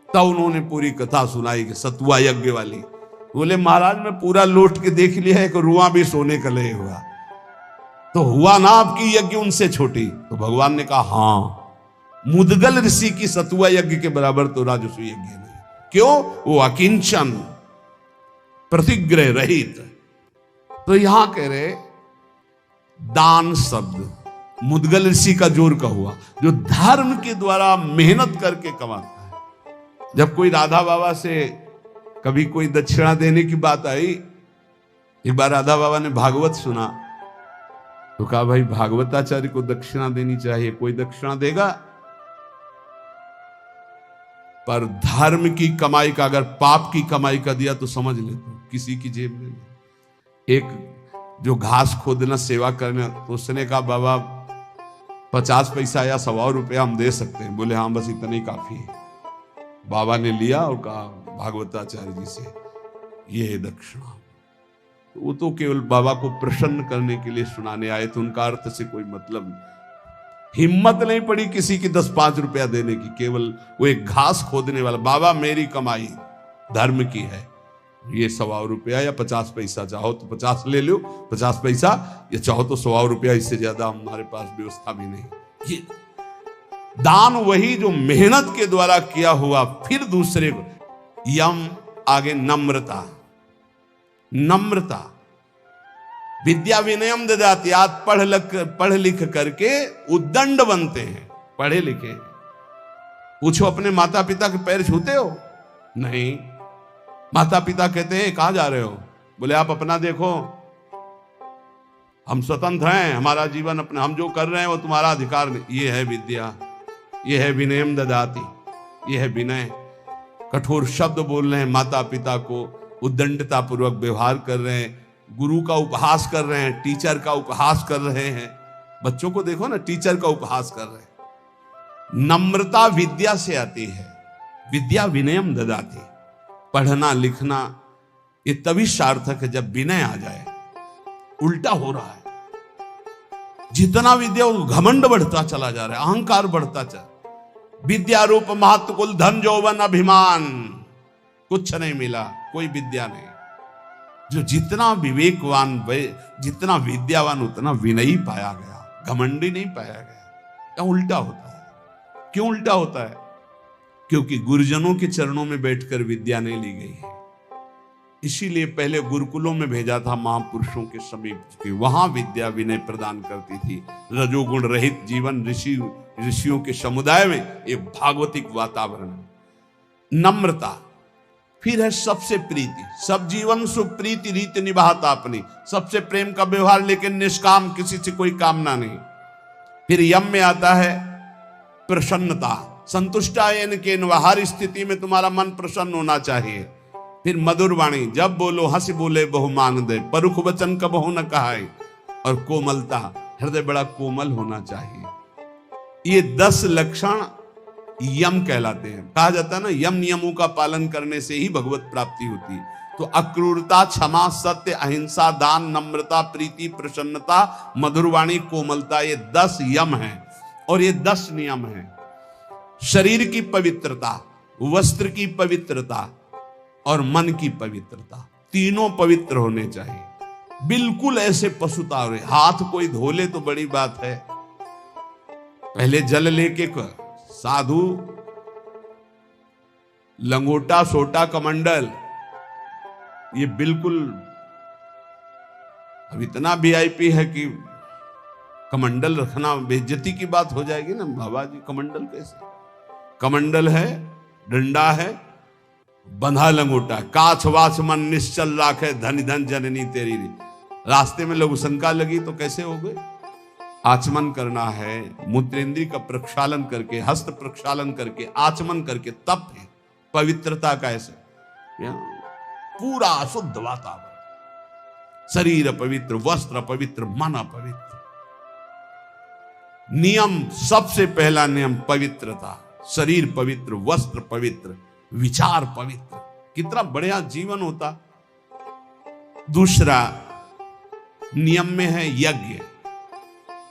Speaker 1: तब उन्होंने पूरी कथा सुनाई कि सतुआ यज्ञ वाली। बोले महाराज मैं पूरा लौट के देख लिया, एक रुआ भी सोने का नहीं हुआ, तो हुआ ना आपकी यज्ञ उनसे छोटी? तो भगवान ने कहा हां, मुदगल ऋषि की सतुआ यज्ञ के बराबर तो राजसूय यज्ञ नहीं। क्यों? वो अकिंचन, प्रतिग्रह रहित। तो यहां कह रहे दान शब्द मुदगल ऋषि का जोर का हुआ, जो धर्म के द्वारा मेहनत करके कमाता है। जब कोई राधा बाबा से कभी कोई दक्षिणा देने की बात आई, एक बार राधा बाबा ने भागवत सुना तो कहा भाई भागवताचार्य को दक्षिणा देनी चाहिए, कोई दक्षिणा देगा? पर धर्म की कमाई का, अगर पाप की कमाई का दिया तो समझ ले तो किसी की जेब में नहीं। एक जो घास खोदना सेवा करना, तो उसने कहा बाबा 50 पैसा या 100 रुपया हम दे सकते हैं। बोले हाँ बस इतना ही काफी है। बाबा ने लिया और कहा भागवताचार्य जी से ये है दक्षिणा। वो तो केवल बाबा को प्रसन्न करने के लिए सुनाने आए थे, उनका अर्थ से कोई मतलब नहीं। हिम्मत नहीं पड़ी किसी की 10-5 रुपया देने की, केवल वो एक घास खोदने वाला, बाबा मेरी कमाई धर्म की है, ये 125 रुपया या 50 पैसा, चाहो तो 50 ले लो, 50 पैसा, या चाहो तो 125 रुपया, इससे ज्यादा हमारे पास व्यवस्था भी नहीं। ये दान वही जो मेहनत के द्वारा किया हुआ। फिर दूसरे को यम, आगे नम्रता, नम्रता, विद्या विनयम ददाति। आज पढ़ लिख करके उद्दंड बनते हैं, पढ़े लिखे। पूछो अपने माता पिता के पैर छूते हो? नहीं। माता पिता कहते हैं कहां जा रहे हो? बोले आप अपना देखो, हम स्वतंत्र हैं, हमारा जीवन अपना, हम जो कर रहे हैं वो तुम्हारा अधिकार नहीं। ये है विद्या, ये है विनयम ददाति, ये है विनय। कठोर शब्द बोल रहे हैं माता पिता को, उद्दंडता पूर्वक व्यवहार कर रहे हैं, गुरु का उपहास कर रहे हैं, टीचर का उपहास कर रहे हैं। बच्चों को देखो ना, टीचर का उपहास कर रहे हैं। नम्रता विद्या से आती है, विद्या विनयम ददाति। पढ़ना लिखना ये तभी सार्थक है जब विनय आ जाए। उल्टा हो रहा है, जितना विद्या घमंड बढ़ता चला जा रहा है, अहंकार बढ़ता चला। विद्या रूप महत्व कुल धन यौवन अभिमान, कुछ नहीं मिला, कोई विद्या नहीं। जो जितना विवेकवान, जितना विद्यावान, उतना विनयी पाया गया, घमंडी नहीं पाया गया। क्या उल्टा होता है? क्यों उल्टा होता है? क्योंकि गुरुजनों के चरणों में बैठकर विद्या नहीं ली गई है। इसीलिए पहले गुरुकुलों में भेजा था महापुरुषों के समीप के, वहां विद्या विनय प्रदान करती थी। रजोगुण रहित जीवन, ऋषियों के समुदाय में एक भागवतिक वातावरण। नम्रता, फिर है सबसे प्रीति, सब जीवन सुप्रीति रीत निभाता अपनी, सबसे प्रेम का व्यवहार, लेकिन निष्काम, किसी से कोई कामना नहीं। फिर यम में आता है प्रसन्नता, संतुष्टायन के, हर स्थिति में तुम्हारा मन प्रसन्न होना चाहिए। फिर मधुर वाणी, जब बोलो हंस बोले बहु मांग दे, परुख वचन कबहु न कहाए। और कोमलता, हृदय बड़ा कोमल होना चाहिए। ये 10 लक्षण यम कहलाते हैं। कहा जाता है ना, यम नियमों का पालन करने से ही भगवत प्राप्ति होती है। तो अक्रूरता, क्षमा, सत्य, अहिंसा, दान, नम्रता, प्रीति, प्रसन्नता, मधुरवाणी, कोमलता, ये 10 यम हैं और ये 10 नियम हैं। शरीर की पवित्रता, वस्त्र की पवित्रता और मन की पवित्रता, तीनों पवित्र होने चाहिए। बिल्कुल ऐसे पशुता रहे, हाथ कोई धो ले तो बड़ी बात है, पहले जल लेके साधु लंगोटा, सोटा, कमंडल, ये बिल्कुल अब इतना वीआईपी है कि कमंडल रखना बेइज्जती की बात हो जाएगी ना। बाबा जी कमंडल कैसे? कमंडल है, डंडा है, बंधा लंगोटा, काछ वाछ मन निश्चल राखे, धन धन जननी तेरी। रास्ते में लघु शंका लगी तो कैसे हो गए? आचमन करना है, मूत्रेंद्रिय का प्रक्षालन करके, हस्त प्रक्षालन करके, आचमन करके, तप है पवित्रता का। ऐसे पूरा शुद्ध वातावरण, शरीर पवित्र, वस्त्र पवित्र, मन पवित्र। नियम, सबसे पहला नियम पवित्रता, शरीर पवित्र, वस्त्र पवित्र, विचार पवित्र, कितना बढ़िया जीवन होता। दूसरा नियम में है यज्ञ।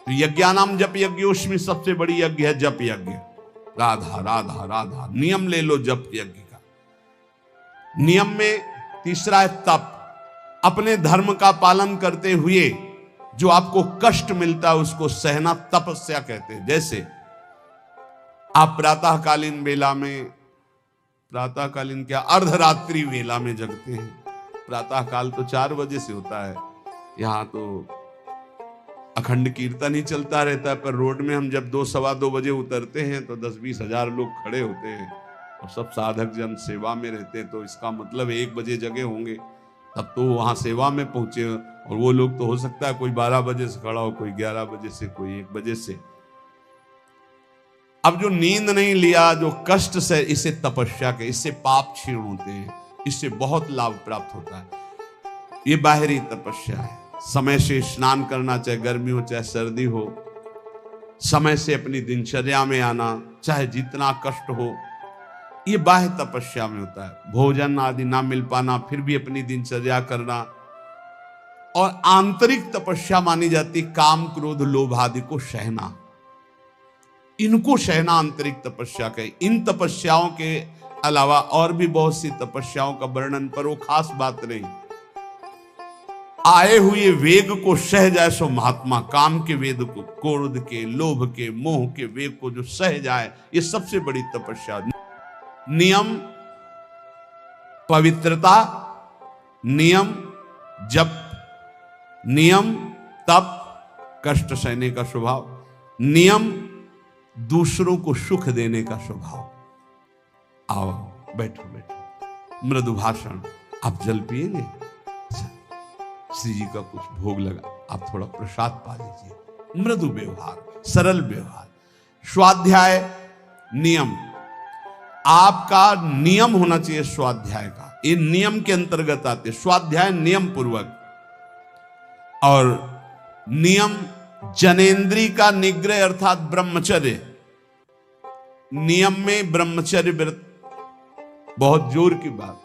Speaker 1: तो यज्ञानाम जप यज्ञ, उसमें सबसे बड़ी यज्ञ है जप यज्ञ। राधा राधा राधा, नियम ले लो जप यज्ञ का। नियम में तीसरा है तप, अपने धर्म का पालन करते हुए जो आपको कष्ट मिलता है उसको सहना तपस्या कहते हैं। जैसे आप प्रातःकालीन वेला में, प्रातःकालीन क्या, अर्धरात्रि वेला में जगते हैं। प्रातःकाल तो 4 बजे से होता है, यहाँ तो अखंड कीर्तन ही चलता रहता है, पर रोड में हम जब 2 सवा 2 बजे उतरते हैं तो 10-20 हजार लोग खड़े होते हैं और सब साधक जन सेवा में रहते हैं। तो इसका मतलब 1 बजे जगे होंगे, तब तो वहां सेवा में पहुंचे। और वो लोग तो हो सकता है कोई 12 बजे से खड़ा हो, कोई 11 बजे से, कोई 1 बजे से। अब जो नींद नहीं लिया, जो कष्ट से, इसे तपस्या के, इससे पाप क्षीण होते हैं, इससे बहुत लाभ प्राप्त होता है। ये बाहरी तपस्या है। समय से स्नान करना, चाहे गर्मी हो चाहे सर्दी हो, समय से अपनी दिनचर्या में आना, चाहे जितना कष्ट हो, ये बाह्य तपस्या में होता है। भोजन आदि ना मिल पाना, फिर भी अपनी दिनचर्या करना। और आंतरिक तपस्या मानी जाती काम, क्रोध, लोभ आदि को सहना। इनको शयनांतरिक तपस्या कहे। इन तपस्याओं के अलावा और भी बहुत सी तपस्याओं का वर्णन, पर वो खास बात नहीं। आए हुए वेग को सह जाए सो महात्मा, काम के वेग को, क्रोध के, लोभ के, मोह के वेग को जो सह जाए, ये सबसे बड़ी तपस्या। नियम पवित्रता, नियम जप, नियम तप, कष्ट सहने का स्वभाव, नियम दूसरों को सुख देने का स्वभाव। आओ बैठो बैठो, मृदु भाषण। आप जल पिएंगे? श्री जी का कुछ भोग लगा, आप थोड़ा प्रसाद पा लीजिए। मृदु व्यवहार, सरल व्यवहार। स्वाध्याय नियम, आपका नियम होना चाहिए स्वाध्याय का। ये नियम के अंतर्गत आते स्वाध्याय, नियम पूर्वक। और नियम जनेन्द्री का निग्रह अर्थात ब्रह्मचर्य। नियम में ब्रह्मचर्य व्रत बहुत जोर की बात।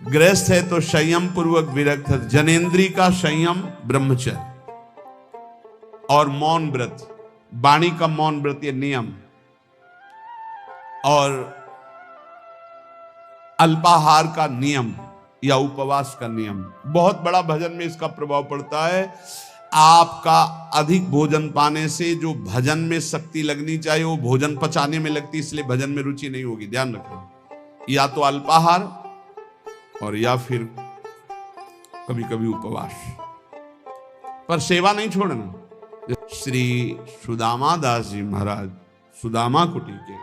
Speaker 1: गृहस्थ है तो संयम पूर्वक विरक्त है। जनेन्द्री का संयम ब्रह्मचर्य और मौन व्रत, वाणी का मौन व्रत, ये नियम। और अल्पाहार का नियम या उपवास का नियम। बहुत बड़ा भजन में इसका प्रभाव पड़ता है। आपका अधिक भोजन पाने से जो भजन में शक्ति लगनी चाहिए वो भोजन पचाने में लगती, इसलिए भजन में रुचि नहीं होगी। ध्यान रखना, या तो अल्पाहार और या फिर कभी कभी उपवास, पर सेवा नहीं छोड़ना। श्री सुदामा दास जी महाराज सुदामा कुटी के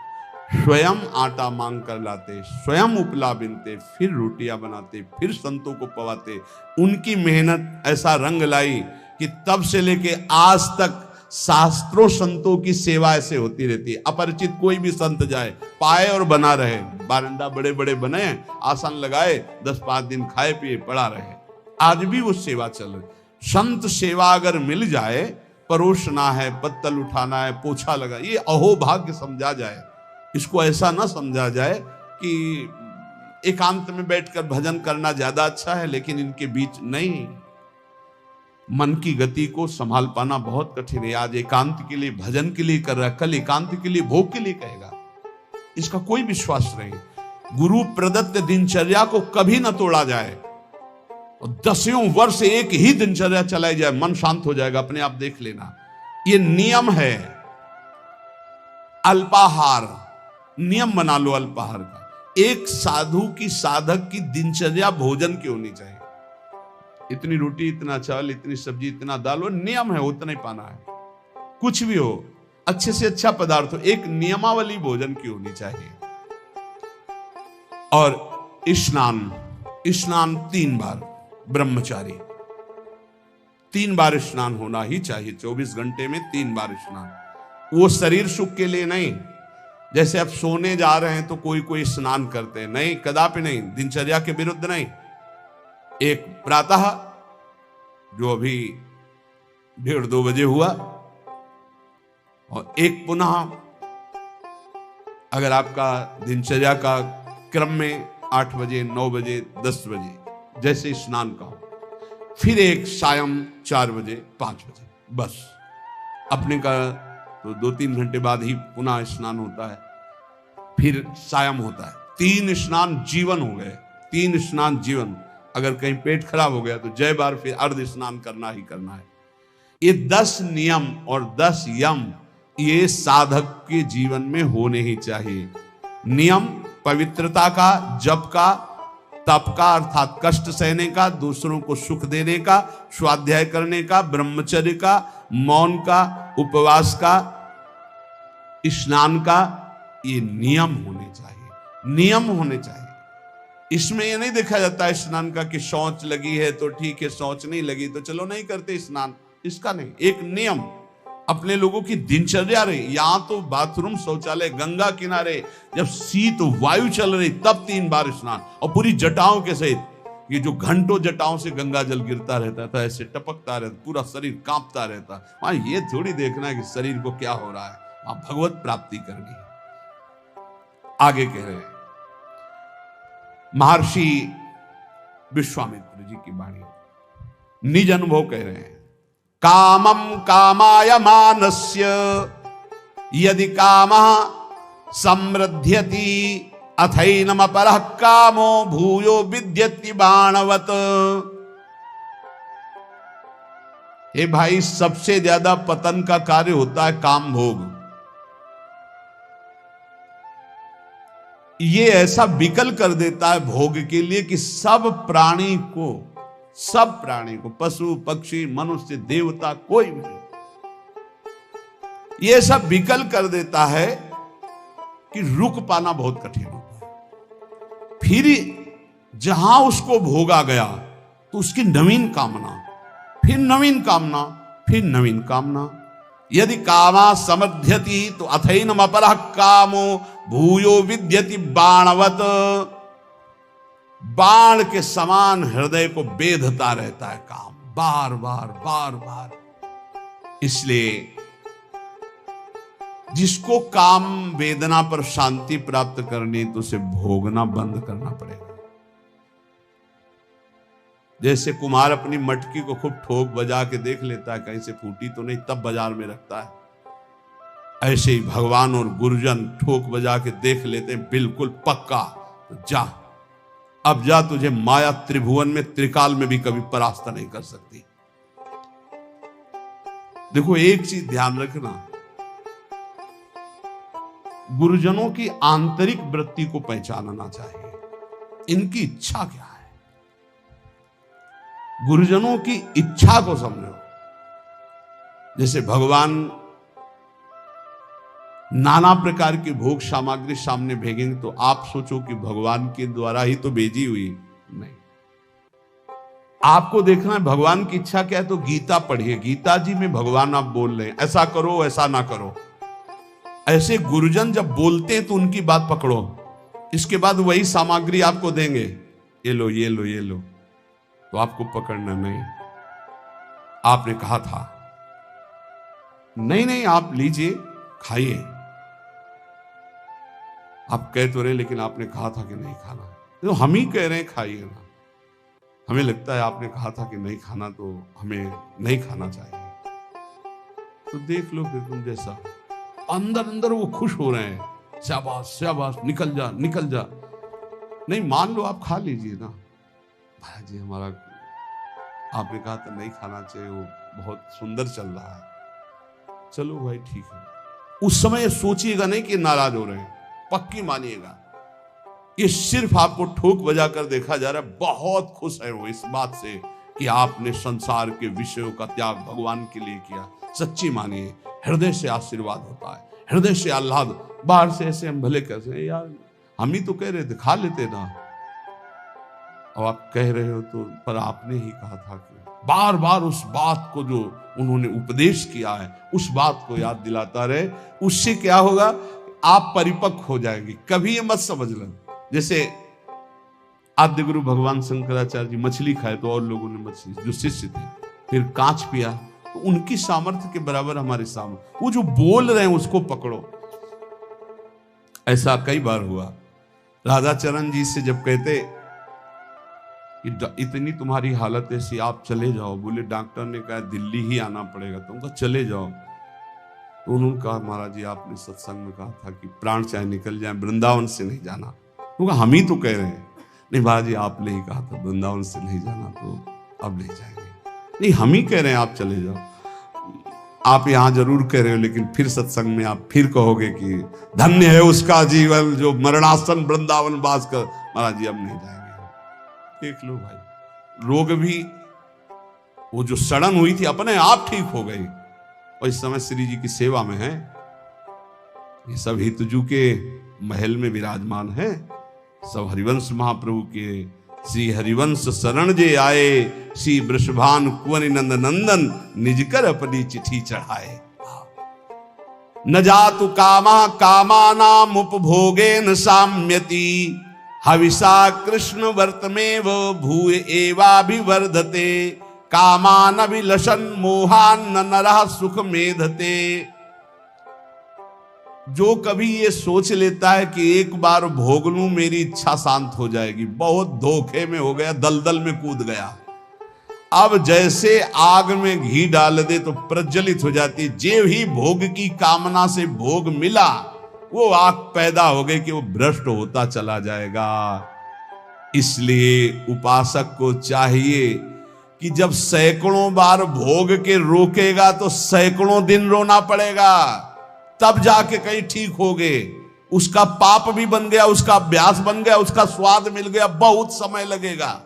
Speaker 1: स्वयं आटा मांग कर लाते, स्वयं उपला बिनते, फिर रोटियां बनाते, फिर संतों को पवाते। उनकी मेहनत ऐसा रंग लाई कि तब से लेके आज तक शास्त्रों संतों की सेवा ऐसे होती रहती है। अपरिचित कोई भी संत जाए, पाए और बना रहे। बारंडा बड़े बड़े बने, आसन लगाए, 10-5 दिन खाए पिए पड़ा रहे। आज भी वो सेवा चल रही। संत सेवा अगर मिल जाए, परोसना है, पत्तल उठाना है, पोछा लगा, ये अहोभाग्य समझा जाए। इसको ऐसा ना समझा जाए कि एकांत में बैठकर भजन करना ज्यादा अच्छा है, लेकिन इनके बीच नहीं। मन की गति को संभाल पाना बहुत कठिन है। आज एकांत के लिए भजन के लिए कर रहा है, कल एकांत के लिए भोग के लिए कहेगा, इसका कोई विश्वास नहीं। गुरु प्रदत्त दिनचर्या को कभी न तोड़ा जाए। और 10 वर्ष एक ही दिनचर्या चलाई जाए, मन शांत हो जाएगा, अपने आप देख लेना। ये नियम है। अल्पाहार नियम बना लो अल्पाहार का। एक साधु की, साधक की दिनचर्या भोजन की होनी चाहिए। इतनी रोटी, इतना चावल, इतनी सब्जी, इतना दाल, वो नियम है, उतना ही पाना है। कुछ भी हो, अच्छे से अच्छा पदार्थ हो, एक नियमावली भोजन की होनी चाहिए। और स्नान 3 बार, ब्रह्मचारी 3 बार स्नान होना ही चाहिए। 24 घंटे में 3 बार स्नान। वो शरीर सुख के लिए नहीं, जैसे अब सोने जा रहे हैं तो कोई कोई स्नान करते हैं, नहीं, कदापि नहीं, दिनचर्या के विरुद्ध नहीं। एक प्रातः जो अभी 1:30-2 बजे हुआ, और एक पुनः अगर आपका दिनचर्या का क्रम में 8 बजे, 9 बजे, 10 बजे जैसे स्नान का हो, फिर एक सायं 4 बजे, 5 बजे, बस। अपने का तो 2-3 घंटे बाद ही पुनः स्नान होता है, फिर सायं होता है। 3 स्नान जीवन हो गए, 3 स्नान जीवन। अगर कहीं पेट खराब हो गया तो जय बार फिर अर्ध स्नान करना ही करना है। ये 10 नियम और 10 यम ये साधक के जीवन में होने ही चाहिए। नियम पवित्रता का, जप का, तप का अर्थात कष्ट सहने का, दूसरों को सुख देने का, स्वाध्याय करने का, ब्रह्मचर्य का, मौन का, उपवास का, स्नान का, ये नियम होने चाहिए। नियम होने चाहिए। इसमें ये नहीं देखा जाता है स्नान का कि शौच लगी है तो ठीक है, शौच नहीं लगी तो चलो नहीं करते स्नान, इसका नहीं। एक नियम अपने लोगों की दिनचर्या रही। यहां तो बाथरूम, शौचालय, गंगा किनारे जब शीत वहायु चल रही तब 3 बार स्नान, और पूरी जटाओं के सहित। ये जो घंटों जटाओं से गंगा जल गिरता रहता था, ऐसे टपकता रहता, पूरा शरीर कांपता रहता। वहां ये थोड़ी देखना है कि शरीर को क्या हो रहा है, वहां भगवत प्राप्ति करनी है। आगे कह रहे हैं महर्षि विश्वामित्र जी की वाणी, निज अनुभव कह रहे हैं। कामम कामाय मानस्य यदि कामः समृद्ध्यति अथैनम परः कामो भूयो विद्यति बाणवत। हे भाई, सबसे ज्यादा पतन का कार्य होता है काम भोग। ये ऐसा विकल कर देता है भोग के लिए कि सब प्राणी को पशु पक्षी मनुष्य देवता कोई भी ये सब विकल कर देता है कि रुक पाना बहुत कठिन होता है। फिर जहां उसको भोगा गया तो उसकी नवीन कामना, फिर नवीन कामना, फिर नवीन कामना। यदि कामा समध्यति तो अथैनम अपरः कामो भूयो विद्यति बाणवत। बाण के समान हृदय को बेधता रहता है काम, बार बार बार बार। इसलिए जिसको काम वेदना पर शांति प्राप्त करनी तो उसे भोगना बंद करना पड़ेगा। जैसे कुम्हार अपनी मटकी को खूब ठोक बजा के देख लेता है कहीं से फूटी तो नहीं, तब बाजार में रखता है। ऐसे ही भगवान और गुरुजन ठोक बजा के देख लेते हैं बिल्कुल पक्का, तो जा अब जा, तुझे माया त्रिभुवन में त्रिकाल में भी कभी परास्त नहीं कर सकती। देखो एक चीज ध्यान रखना, गुरुजनों की आंतरिक वृत्ति को पहचानना चाहिए, इनकी इच्छा क्या है। गुरुजनों की इच्छा को समझो। जैसे भगवान नाना प्रकार की भोग सामग्री सामने भेजेंगे तो आप सोचो कि भगवान के द्वारा ही तो भेजी हुई, नहीं। आपको देखना है भगवान की इच्छा क्या है, तो गीता पढ़िए। गीता जी में भगवान आप बोल रहे हैं ऐसा करो ऐसा ना करो। ऐसे गुरुजन जब बोलते हैं तो उनकी बात पकड़ो, इसके बाद वही सामग्री आपको देंगे, ये लो ये लो ये लो, तो आपको पकड़ना नहीं। आपने कहा था नहीं नहीं आप लीजिए खाइए, आप कह तो रहे लेकिन आपने कहा था कि नहीं खाना, तो हम ही कह रहे हैं खाइए ना। हमें लगता है आपने कहा था कि नहीं खाना तो हमें नहीं खाना चाहिए, तो देख लो फिर तुम जैसा। अंदर अंदर वो खुश हो रहे हैं, शाबाश शाबाश निकल जा निकल जा। नहीं मान लो आप खा लीजिए ना। भाई जी हमारा आपने कहा था नहीं खाना चाहिए, वो बहुत सुंदर चल रहा है, चलो भाई ठीक है। उस समय सोचिएगा नहीं कि नाराज हो रहे हैं, पक्की मानिएगा ये सिर्फ आपको ठोक बजा कर देखा जा रहा है। बहुत खुश है वो इस बात से कि आपने संसार के विषयों का त्याग भगवान के लिए किया। सच्ची मानिए, हृदय से आशीर्वाद होता है, हृदय से आह्लाद। बाहर से ऐसे हम भले कैसे हैं यार, हम ही तो कह रहे थे खा लेते ना, अब आप कह रहे हो तो, पर आपने ही कहा था कि बार बार उस बात को जो उन्होंने उपदेश किया है उस बात को याद दिलाता रहे। उससे क्या होगा, आप परिपक्व हो जाएंगे। कभी ये मत समझ लो जैसे आद्य गुरु भगवान शंकराचार्य जी मछली खाए तो और लोगों ने मछली, जो शिष्य थे, फिर कांच पिया तो उनकी सामर्थ्य के बराबर हमारे सामर्थ्य। वो जो बोल रहे हैं उसको पकड़ो। ऐसा कई बार हुआ। राधा चरण जी से जब कहते कि इतनी तुम्हारी हालत ऐसी, आप चले जाओ, बोले डॉक्टर ने कहा दिल्ली ही आना पड़ेगा, तुमको चले जाओ। तो उन्होंने कहा महाराज जी आपने सत्संग में कहा था कि प्राण चाहे निकल जाए वृंदावन से नहीं जाना। तो हम ही तो कह रहे हैं। नहीं महाराज जी आपने ही कहा था वृंदावन से नहीं जाना, तो अब ले जाएंगे। नहीं हम ही कह रहे हैं आप चले जाओ। आप यहां जरूर कह रहे हो लेकिन फिर सत्संग में आप फिर कहोगे कि धन्य है उसका जीवन जो मरणासन वृंदावन वास कर। महाराज जी अब नहीं जाएंगे। देख लो भाई, रोग भी वो जो सड़न हुई थी अपने आप ठीक हो गई, और इस समय श्री जी की सेवा में है। ये सब हितजू के महल में विराजमान है। सब हरिवंश महाप्रभु के श्री हरिवंश शरण जे आए, श्री वृषभान कुंवर नंद नंदन निजकर अपनी चिट्ठी चढ़ाए। न जातु कामा कामानाम उपभोगे न साम्यति, हविषा कृष्ण वर्तमेव भूय एवाभिवर्धते, कामान अभिलषन् मोहान् न नरः सुख मेधते। जो कभी ये सोच लेता है कि एक बार भोग लूं मेरी इच्छा शांत हो जाएगी, बहुत धोखे में हो गया, दलदल में कूद गया। अब जैसे आग में घी डाल दे तो प्रज्वलित हो जाती, जे ही भोग की कामना से भोग मिला वो आग पैदा हो गई कि वो भ्रष्ट होता चला जाएगा। इसलिए उपासक को चाहिए कि जब सैकड़ों बार भोग के रोकेगा तो सैकड़ों दिन रोना पड़ेगा, तब जाके कहीं ठीक हो गए। उसका पाप भी बन गया, उसका अभ्यास बन गया, उसका स्वाद मिल गया, बहुत समय लगेगा।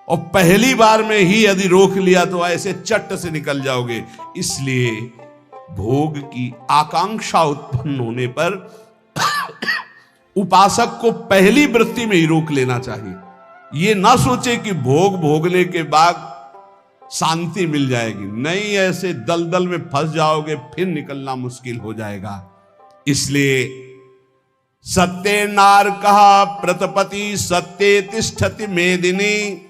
Speaker 1: और पहली बार में ही यदि रोक लिया तो ऐसे चट से निकल जाओगे। इसलिए भोग की आकांक्षा उत्पन्न होने पर उपासक को पहली वृत्ति में ही रोक लेना चाहिए। ये ना सोचे कि भोग भोगने के बाद शांति मिल जाएगी, नहीं, ऐसे दलदल में फंस जाओगे, फिर निकलना मुश्किल हो जाएगा। इसलिए सत्य नार कहा प्रतपति सत्य तिष्ठति मेदिनी,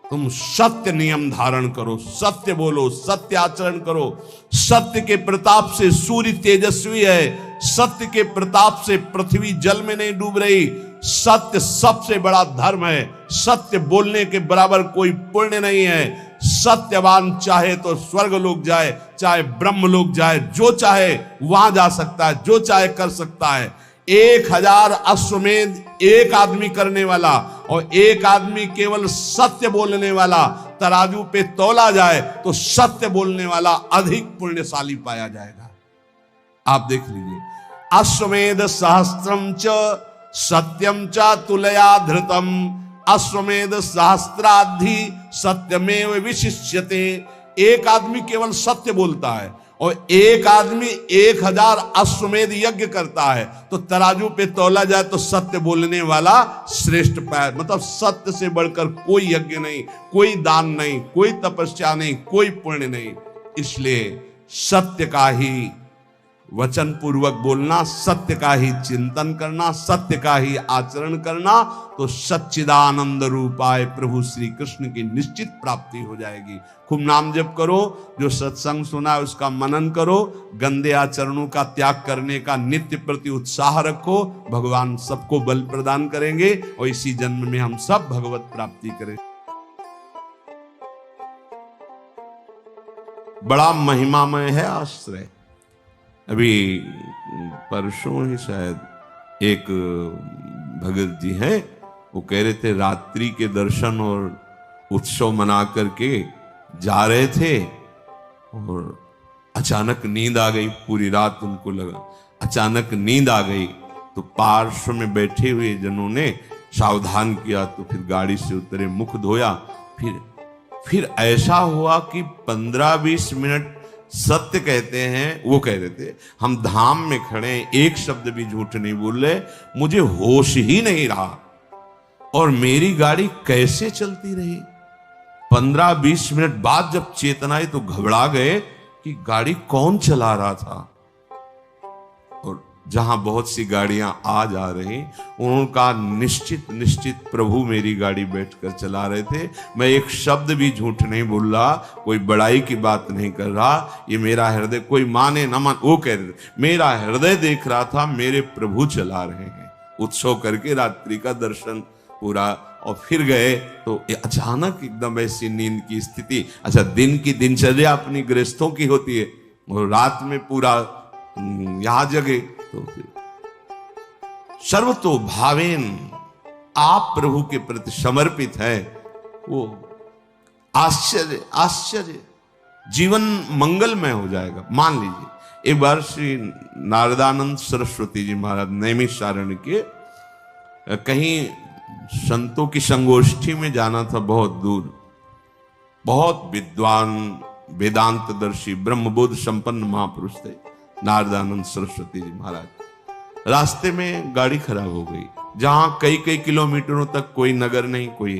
Speaker 1: तुम सत्य नियम धारण करो, सत्य बोलो, सत्य आचरण करो। सत्य के प्रताप से सूर्य तेजस्वी है, सत्य के प्रताप से पृथ्वी जल में नहीं डूब रही। सत्य सबसे बड़ा धर्म है, सत्य बोलने के बराबर कोई पुण्य नहीं है। सत्यवान चाहे तो स्वर्ग लोक जाए, चाहे ब्रह्म लोक जाए, जो चाहे वहां जा सकता है, जो चाहे कर सकता है। 1000 अश्वमेध एक आदमी करने वाला और एक आदमी केवल सत्य बोलने वाला तराजू पे तोला जाए तो सत्य बोलने वाला अधिक पुण्यशाली पाया जाएगा। आप देख लीजिए, अश्वमेध सहस्त्रम च सत्यम च तुलया धृतम, अश्वमेध सहस्त्राधि सत्यमेव विशिष्यते। एक आदमी केवल सत्य बोलता है और एक आदमी 1000 अश्वमेध यज्ञ करता है, तो तराजू पे तौला जाए तो सत्य बोलने वाला श्रेष्ठ पाया। मतलब सत्य से बढ़कर कोई यज्ञ नहीं, कोई दान नहीं, कोई तपस्या नहीं, कोई पुण्य नहीं। इसलिए सत्य का ही वचन पूर्वक बोलना, सत्य का ही चिंतन करना, सत्य का ही आचरण करना, तो सच्चिदानंद रूपाय प्रभु श्री कृष्ण की निश्चित प्राप्ति हो जाएगी। खूब नाम जप करो, जो सत्संग सुना है उसका मनन करो, गंदे आचरणों का त्याग करने का नित्य प्रति उत्साह रखो। भगवान सबको बल प्रदान करेंगे और इसी जन्म में हम सब भगवत प्राप्ति करें। बड़ा महिमामय है आश्रय। अभी परसों ही शायद एक भगत जी हैं, वो कह रहे थे रात्रि के दर्शन और उत्सव मना करके जा रहे थे और अचानक नींद आ गई। पूरी रात उनको लगा, अचानक नींद आ गई तो पार्श्व में बैठे हुए जनों ने सावधान किया, तो फिर गाड़ी से उतरे, मुख धोया। फिर ऐसा हुआ कि 15-20 मिनट सत्य कहते हैं। वो कह रहे थे हम धाम में खड़े, एक शब्द भी झूठ नहीं बोल रहे, मुझे होश ही नहीं रहा और मेरी गाड़ी कैसे चलती रही। 15-20 मिनट बाद जब चेतना आई तो घबरा गए कि गाड़ी कौन चला रहा था। और जहां बहुत सी गाड़ियां आ जा रही, उनका निश्चित प्रभु मेरी गाड़ी बैठकर चला रहे थे। मैं एक शब्द भी झूठ नहीं बोल रहा, कोई बड़ाई की बात नहीं कर रहा। ये मेरा हृदय, कोई माने ना मान, वो कह रहे थे मेरा हृदय देख रहा था, मेरे प्रभु चला रहे हैं। उत्सव करके रात्रि का दर्शन पूरा और फिर गए तो अचानक एकदम ऐसी नींद की स्थिति। अच्छा, दिन की दिनचर्या अपनी गृहस्थों की होती है और रात में पूरा यहां जगे तो सर्वतो भावेन आप प्रभु के प्रति समर्पित है। वो आश्चर्य जीवन मंगलमय हो जाएगा। मान लीजिए एक बार श्री नारदानंद सरस्वती जी महाराज नैमिषारण्य के कहीं संतों की संगोष्ठी में जाना था, बहुत दूर। बहुत विद्वान वेदांतदर्शी ब्रह्मबोध संपन्न महापुरुष थे नारदानंद सरस्वती जी महाराज। रास्ते में गाड़ी खराब हो गई, जहां कई किलोमीटरों तक कोई नगर नहीं, कोई।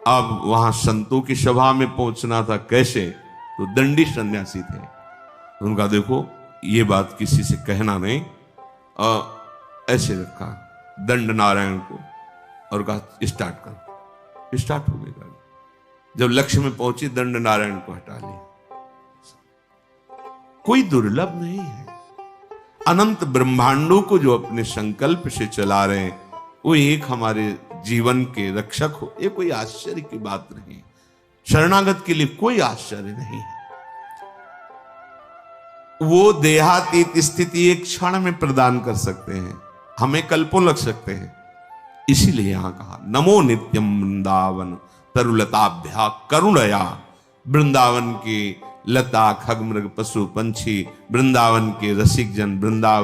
Speaker 1: अब वहां संतों की सभा में पहुंचना था, कैसे? तो दंडी सन्यासी थे। उनका देखो ये बात किसी से कहना नहीं, ऐसे रखा दंड नारायण को और कहा स्टार्ट करो। स्टार्ट हो गई गाड़ी। जब लक्ष्य में पहुंची दंड नारायण को हटा लिया। कोई दुर्लभ नहीं है। अनंत ब्रह्मांडों को जो अपने संकल्प से चला रहे हैं, वो एक हमारे जीवन के रक्षक हो, ये कोई आश्चर्य की बात नहीं। शरणागत के लिए कोई आश्चर्य नहीं है। वो देहातीत स्थिति एक क्षण में प्रदान कर सकते हैं, हमें कल्पों लग सकते हैं। इसीलिए यहां कहा नमो नित्यम वृंदावन तरुलताभ्या करुणया। वृंदावन की लता, खग, मृग, पशु, पंछी, वृंदावन के रसिक जन, वृंदावन